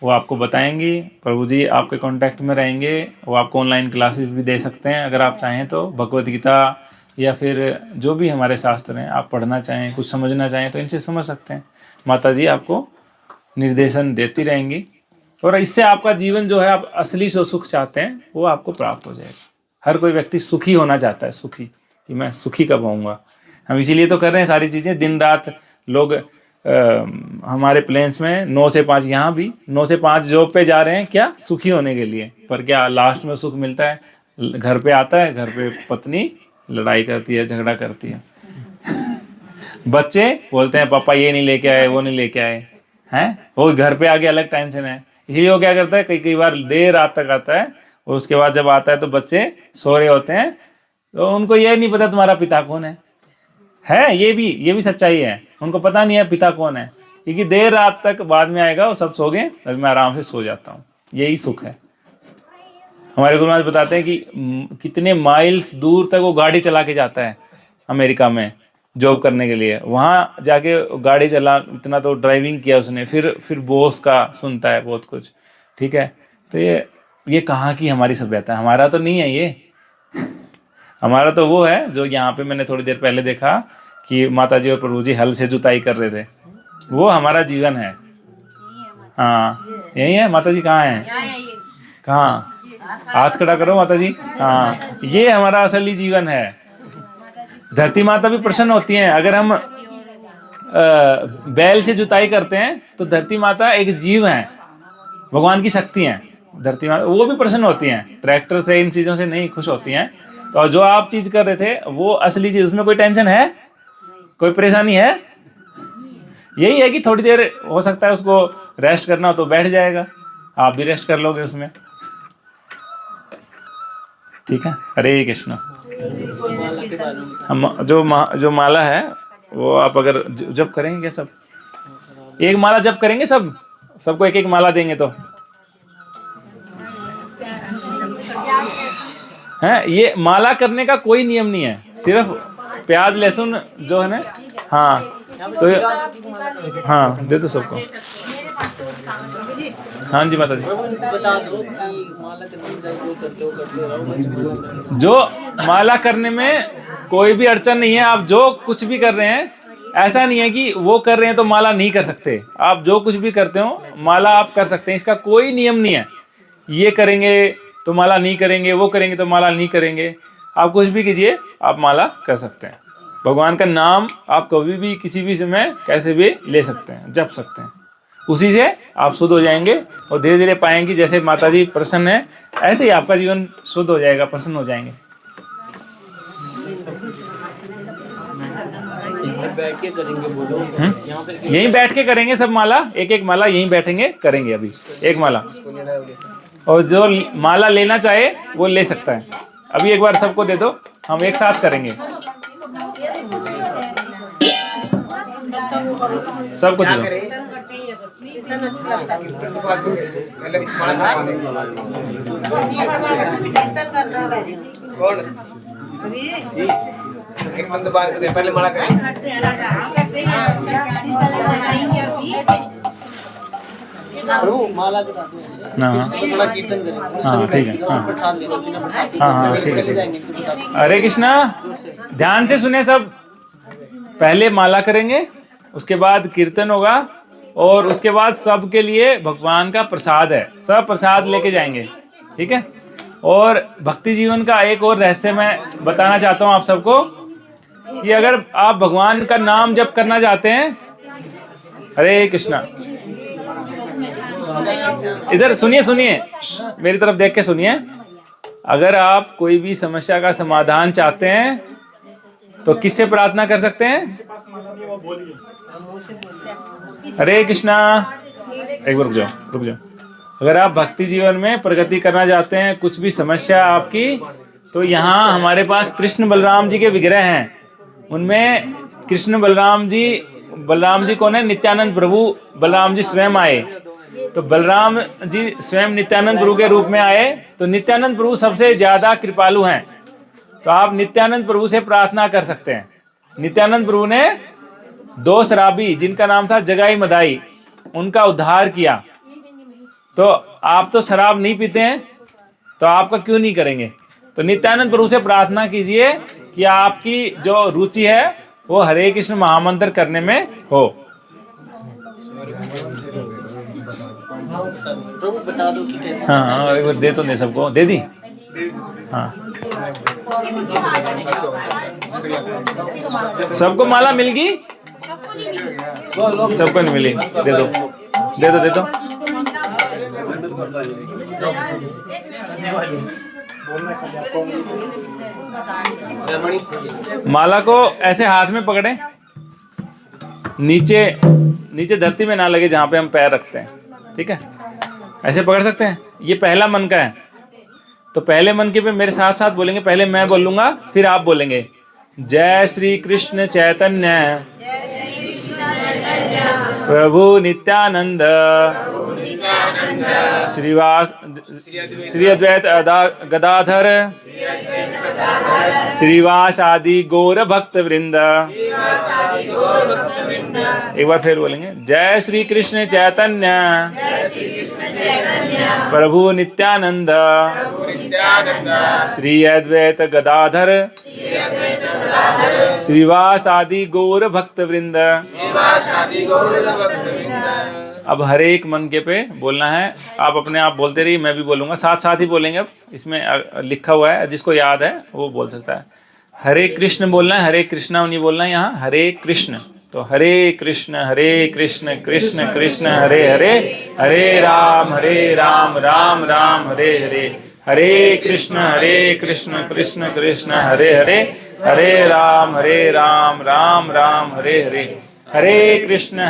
Speaker 1: वो आपको बताएंगी। प्रभु जी आपके कांटेक्ट में रहेंगे, वो आपको ऑनलाइन क्लासेस भी दे सकते हैं अगर आप चाहें तो। भगवद गीता या फिर जो भी हमारे शास्त्र हैं आप पढ़ना चाहें, कुछ समझना चाहें तो इनसे समझ सकते हैं। माता जी आपको निर्देशन देती रहेंगी, और इससे आपका जीवन जो है, आप असली जो सुख चाहते हैं वो आपको प्राप्त हो जाएगा। हर कोई व्यक्ति सुखी होना चाहता है, सुखी, कि मैं सुखी कब होऊंगा। हम इसीलिए तो कर रहे हैं सारी चीज़ें। दिन रात लोग हमारे प्लेन्स में 9 से 5, यहाँ भी 9 से 5 जॉब पे जा रहे हैं, क्या? सुखी होने के लिए। पर क्या लास्ट में सुख मिलता है? घर पे आता है, घर पे पत्नी लड़ाई करती है, झगड़ा करती है। बच्चे बोलते हैं पापा ये नहीं लेके आए, वो नहीं लेके आए हैं, वो घर पे आके अलग टेंशन है। इसीलिए वो क्या करता है, कई बार देर रात तक आता है, और उसके बाद जब आता है तो बच्चे सो रहे होते हैं, तो उनको ये नहीं पता तुम्हारा पिता कौन है। ये भी सच्चाई है, उनको पता नहीं है पिता कौन है। क्योंकि देर रात तक बाद में आएगा, वो सब सो गए, तभी मैं आराम से सो जाता हूँ। यही सुख है। हमारे गुरु महाराज बताते हैं कि कितने माइल्स दूर तक वो गाड़ी चला के जाता है अमेरिका में जॉब करने के लिए। वहाँ जाके गाड़ी चला, इतना तो ड्राइविंग किया उसने, फिर बॉस का सुनता है बहुत कुछ, ठीक है। तो ये कहाँ की हमारी सभ्यता है? हमारा तो नहीं है ये। हमारा तो वो है जो यहाँ पे मैंने थोड़ी देर पहले देखा कि माता जी और प्रभु जी हल से जुताई कर रहे थे, वो हमारा जीवन है। हाँ यही है। माता जी कहाँ हैं? कहाँ? हाथ खड़ा करो माता जी। हाँ, ये हमारा असली जीवन है। धरती माता भी प्रसन्न होती हैं। अगर हम बैल से जुताई करते हैं तो धरती माता एक जीव है, भगवान की शक्ति है। धरती माता वो भी प्रसन्न होती हैं। ट्रैक्टर से, इन चीज़ों से नहीं खुश होती हैं। तो जो आप चीज़ कर रहे थे वो असली चीज़, उसमें कोई टेंशन है, कोई परेशानी है? यही है कि थोड़ी देर हो सकता है उसको रेस्ट करना हो तो बैठ जाएगा, आप भी रेस्ट कर लोगे उसमें, ठीक है। हरे कृष्ण। हम जो माला है वो आप अगर जप करेंगे क्या सब? एक माला जप करेंगे सबको एक एक माला देंगे तो है। ये माला करने का कोई नियम नहीं है, सिर्फ प्याज लहसुन जो है ना। हाँ तो हाँ दे दो सबको। हाँ जी माता जी।
Speaker 5: बता दो कि माला करने
Speaker 1: जो माला करने में कोई भी अड़चन नहीं है। आप जो कुछ भी कर रहे हैं, ऐसा नहीं है कि वो कर रहे हैं तो माला नहीं कर सकते। आप जो कुछ भी करते हो माला आप कर सकते हैं, इसका कोई नियम नहीं है। ये करेंगे तो माला नहीं करेंगे, वो करेंगे तो माला नहीं करेंगे। आप कुछ भी कीजिए, आप माला कर सकते हैं। भगवान का नाम आप कभी भी किसी भी समय कैसे भी ले सकते हैं, जप सकते हैं। उसी से आप शुद्ध हो जाएंगे और धीरे धीरे पाएंगे जैसे माता जी प्रसन्न है, ऐसे ही आपका जीवन शुद्ध हो जाएगा, प्रसन्न हो जाएंगे।
Speaker 5: बैठ के करेंगे बोलो। यहाँ पे
Speaker 1: यहीं बैठ के करेंगे सब माला, एक एक माला यहीं बैठेंगे करेंगे। अभी एक माला, और जो माला लेना चाहे वो ले सकता है। अभी एक बार सबको दे दो, हम एक साथ करेंगे। सबको दे दो।
Speaker 6: एक बंद बात करते पहले माला करें।
Speaker 5: माला के साथ में
Speaker 1: हाँ
Speaker 5: थोड़ा कीर्तन करेंगे।
Speaker 1: हाँ ठीक है। हाँ
Speaker 5: प्रसाद ले लो, बिना प्रसाद
Speaker 1: हाँ हाँ ठीक है। हरे कृष्णा, ध्यान से सुने सब। पहले माला करेंगे, उसके बाद कीर्तन होगा, और उसके बाद सबके लिए भगवान का प्रसाद है, सब प्रसाद लेके जाएंगे, ठीक है। और भक्ति जीवन का एक और रहस्य मैं बताना चाहता हूँ आप सबको, कि अगर आप भगवान का नाम जप करना चाहते हैं, हरे कृष्णा, इधर सुनिए सुनिए, मेरी तरफ देख के सुनिए। अगर आप कोई भी समस्या का समाधान चाहते हैं तो किससे प्रार्थना कर सकते हैं? हरे कृष्णा। एक बार रुक जाओ। अगर आप भक्ति जीवन में प्रगति करना चाहते हैं, कुछ भी समस्या आपकी, तो यहाँ हमारे पास कृष्ण बलराम जी के विग्रह हैं। उनमें कृष्ण बलराम जी कौन है? नित्यानंद प्रभु बलराम जी स्वयं आए। तो बलराम जी स्वयं नित्यानंद प्रभु के रूप में आए। तो नित्यानंद प्रभु सबसे ज्यादा कृपालु हैं। तो आप नित्यानंद प्रभु से प्रार्थना कर सकते हैं। नित्यानंद प्रभु ने 2 शराबी, जिनका नाम था जगाई मदाई, उनका उद्धार किया। तो आप तो शराब नहीं पीते हैं, तो आपका क्यों नहीं करेंगे? तो नित्यानंद प्रभु से प्रार्थना कीजिए कि आपकी जो रुचि है वो हरे कृष्ण महामंत्र करने में हो।
Speaker 5: प्रभु बता दो कि कैसे।
Speaker 1: हाँ एक बार दे तो दे, सबको दे दी। हाँ सबको माला मिल गई? सबको नहीं मिली? दे दो। माला को ऐसे हाथ में पकड़े, नीचे धरती में ना लगे जहां पे हम पैर रखते हैं, ठीक है। ऐसे पकड़ सकते हैं। ये पहला मन का है। तो पहले मन के पे मेरे साथ साथ बोलेंगे। पहले मैं बोलूंगा, फिर आप बोलेंगे। जय श्री कृष्ण चैतन्य प्रभु नित्यानंद श्री अद्वैत गदाधर श्रीवास आदि गौर भक्त वृंद। एक बार फिर बोलेंगे, जय श्री कृष्ण चैतन्य प्रभु नित्यानंद श्री अद्वैत गदाधर श्रीवास आदि गौर भक्त वृंद। अब हर एक मन के पे बोलना है। आप अपने आप बोलते रहिए, मैं भी बोलूंगा, साथ साथ ही बोलेंगे। अब इसमें लिखा हुआ है, जिसको याद है वो बोल सकता है। हरे कृष्ण बोलना है, हरे कृष्णा नहीं बोलना है यहाँ, हरे कृष्ण। तो हरे कृष्ण कृष्ण कृष्ण हरे हरे, हरे राम राम राम हरे हरे। हरे कृष्ण कृष्ण कृष्ण हरे हरे, हरे राम राम राम हरे हरे। हरे कृष्ण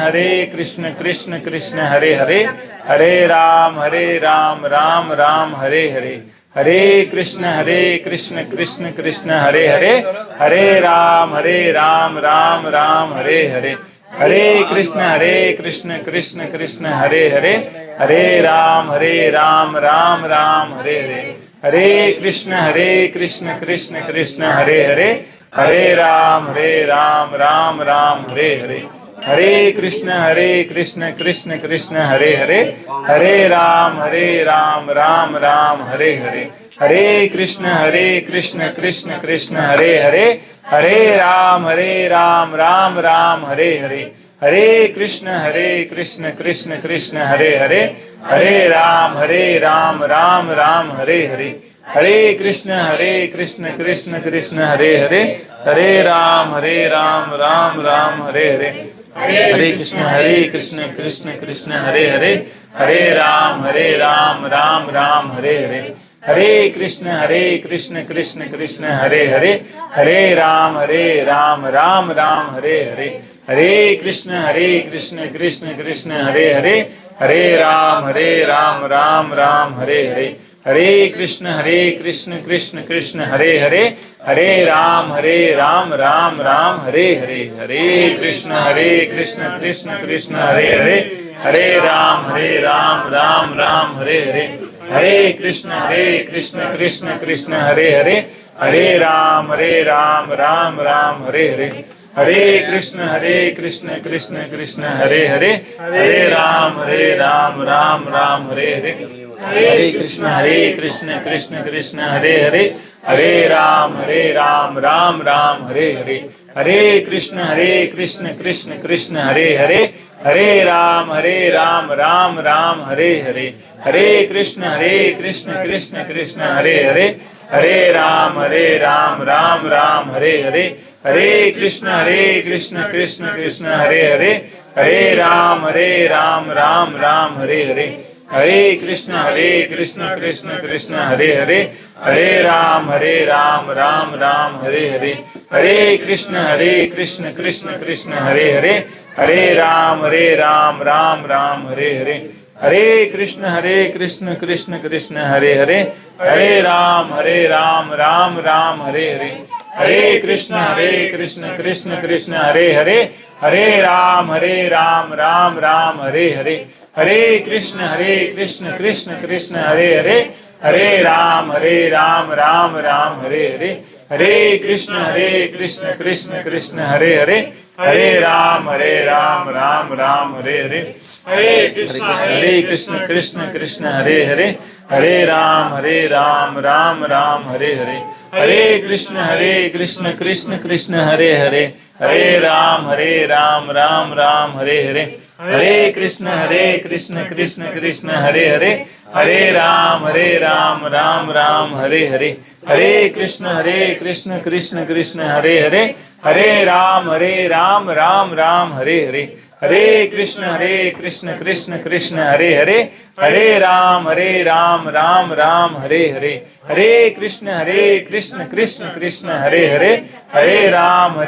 Speaker 1: कृष्ण कृष्ण हरे हरे, हरे राम राम राम हरे हरे। हरे कृष्ण कृष्ण कृष्ण हरे हरे, हरे राम राम राम हरे हरे। हरे कृष्ण कृष्ण कृष्ण हरे हरे, हरे राम राम राम हरे हरे। हरे कृष्ण कृष्ण कृष्ण हरे हरे, हरे राम राम राम हरे हरे। हरे कृष्ण कृष्ण कृष्ण हरे हरे, हरे राम राम राम हरे हरे। हरे कृष्ण कृष्ण कृष्ण हरे हरे, हरे राम राम राम हरे हरे। हरे कृष्ण कृष्ण कृष्ण हरे हरे, हरे राम राम राम हरे हरे। हरे कृष्ण कृष्ण कृष्ण हरे हरे, हरे राम राम राम हरे हरे। हरे कृष्ण कृष्ण कृष्ण हरे हरे, हरे राम राम राम हरे हरे। हरे कृष्ण कृष्ण कृष्ण हरे हरे, हरे राम राम राम हरे हरे। हरे कृष्ण कृष्ण कृष्ण हरे हरे, हरे राम राम राम हरे हरे। हरे कृष्ण कृष्ण कृष्ण हरे हरे, हरे राम राम राम हरे हरे। हरे कृष्ण कृष्ण कृष्ण हरे हरे, हरे राम राम राम हरे हरे। हरे कृष्ण कृष्ण कृष्ण हरे हरे, हरे राम राम राम हरे हरे। हरे कृष्ण कृष्ण कृष्ण हरे हरे, हरे राम राम राम हरे हरे। हरे कृष्ण कृष्ण कृष्ण हरे हरे, हरे राम राम राम हरे हरे। हरे कृष्ण कृष्ण कृष्ण हरे हरे, हरे राम राम राम हरे हरे। हरे कृष्ण कृष्ण कृष्ण हरे हरे, हरे राम राम राम हरे हरे। हरे कृष्ण कृष्ण कृष्ण हरे हरे, हरे राम राम राम हरे हरे। हरे कृष्ण कृष्ण कृष्ण हरे हरे, हरे राम राम राम हरे हरे। हरे कृष्ण कृष्ण कृष्ण हरे हरे, हरे राम राम राम हरे हरे। हरे कृष्ण कृष्ण कृष्ण हरे हरे, हरे राम राम राम हरे हरे। हरे कृष्ण कृष्ण कृष्ण हरे हरे, हरे राम राम राम हरे हरे। हरे कृष्ण कृष्ण कृष्ण हरे हरे, हरे राम राम राम हरे हरे। हरे कृष्ण कृष्ण कृष्ण हरे हरे, हरे राम राम राम हरे हरे। हरे कृष्ण कृष्ण कृष्ण हरे हरे, हरे राम राम राम हरे हरे। हरे कृष्ण कृष्ण कृष्ण हरे हरे, हरे राम राम राम हरे हरे। हरे कृष्ण कृष्ण कृष्ण हरे हरे, हरे राम राम राम हरे हरे। हरे कृष्ण कृष्ण कृष्ण हरे हरे, हरे राम राम राम हरे हरे। हरे कृष्ण कृष्ण कृष्ण हरे हरे, हरे राम राम राम हरे हरे। हरे कृष्ण कृष्ण कृष्ण हरे हरे, हरे राम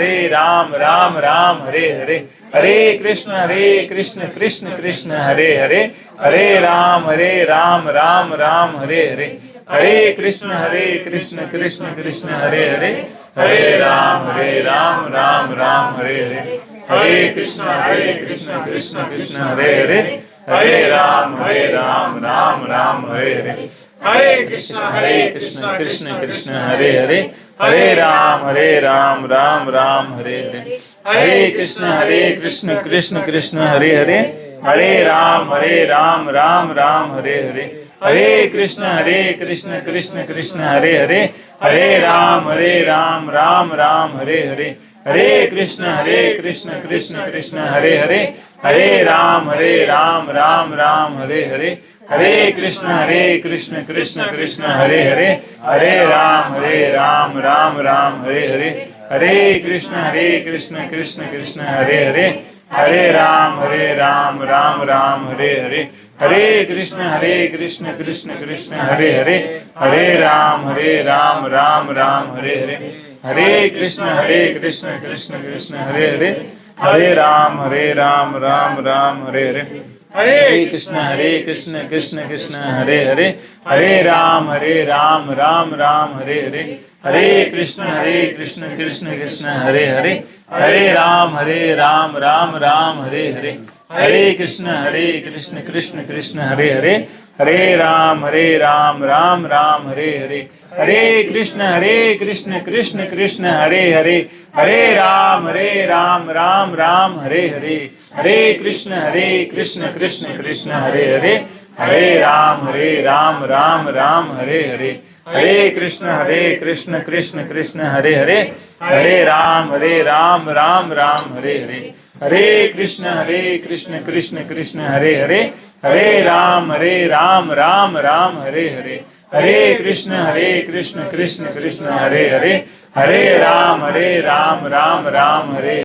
Speaker 1: राम राम हरे हरे। हरे कृष्ण कृष्ण कृष्ण हरे हरे, हरे राम राम राम हरे हरे। हरे कृष्ण कृष्ण कृष्ण हरे हरे, हरे राम राम राम हरे हरे। हरे कृष्ण कृष्ण कृष्ण हरे हरे, हरे राम राम राम हरे हरे, हरे कृष्ण कृष्ण कृष्ण हरे हरे, हरे राम राम राम हरे हरे, हरे कृष्ण कृष्ण कृष्ण हरे हरे, हरे राम राम राम हरे हरे, हरे कृष्ण कृष्ण कृष्ण हरे हरे, हरे राम राम राम हरे हरे, हरे कृष्ण कृष्ण कृष्ण हरे हरे, हरे राम राम राम हरे हरे, हरे कृष्ण कृष्ण कृष्ण हरे हरे, हरे राम राम राम हरे हरे, हरे कृष्ण कृष्ण कृष्ण हरे हरे, हरे राम राम राम हरे हरे, हरे कृष्ण कृष्ण कृष्ण हरे हरे, हरे राम राम राम हरे हरे, हरे कृष्ण कृष्ण कृष्ण हरे हरे, हरे राम राम राम हरे हरे, हरे कृष्ण कृष्ण कृष्ण हरे हरे, हरे राम राम राम हरे हरे, हरे कृष्ण कृष्ण कृष्ण हरे हरे, हरे राम राम राम हरे हरे, हरे कृष्ण कृष्ण कृष्ण हरे हरे, हरे राम राम राम हरे हरे, हरे कृष्ण कृष्ण कृष्ण हरे हरे, हरे राम राम राम हरे हरे, हरे कृष्ण कृष्ण कृष्ण हरे हरे, हरे राम राम राम हरे हरे, हरे कृष्ण कृष्ण कृष्ण हरे हरे, हरे राम राम राम हरे हरे, हरे कृष्ण कृष्ण कृष्ण हरे हरे, हरे राम राम राम हरे हरे, हरे कृष्ण कृष्ण कृष्ण हरे हरे, हरे राम राम राम हरे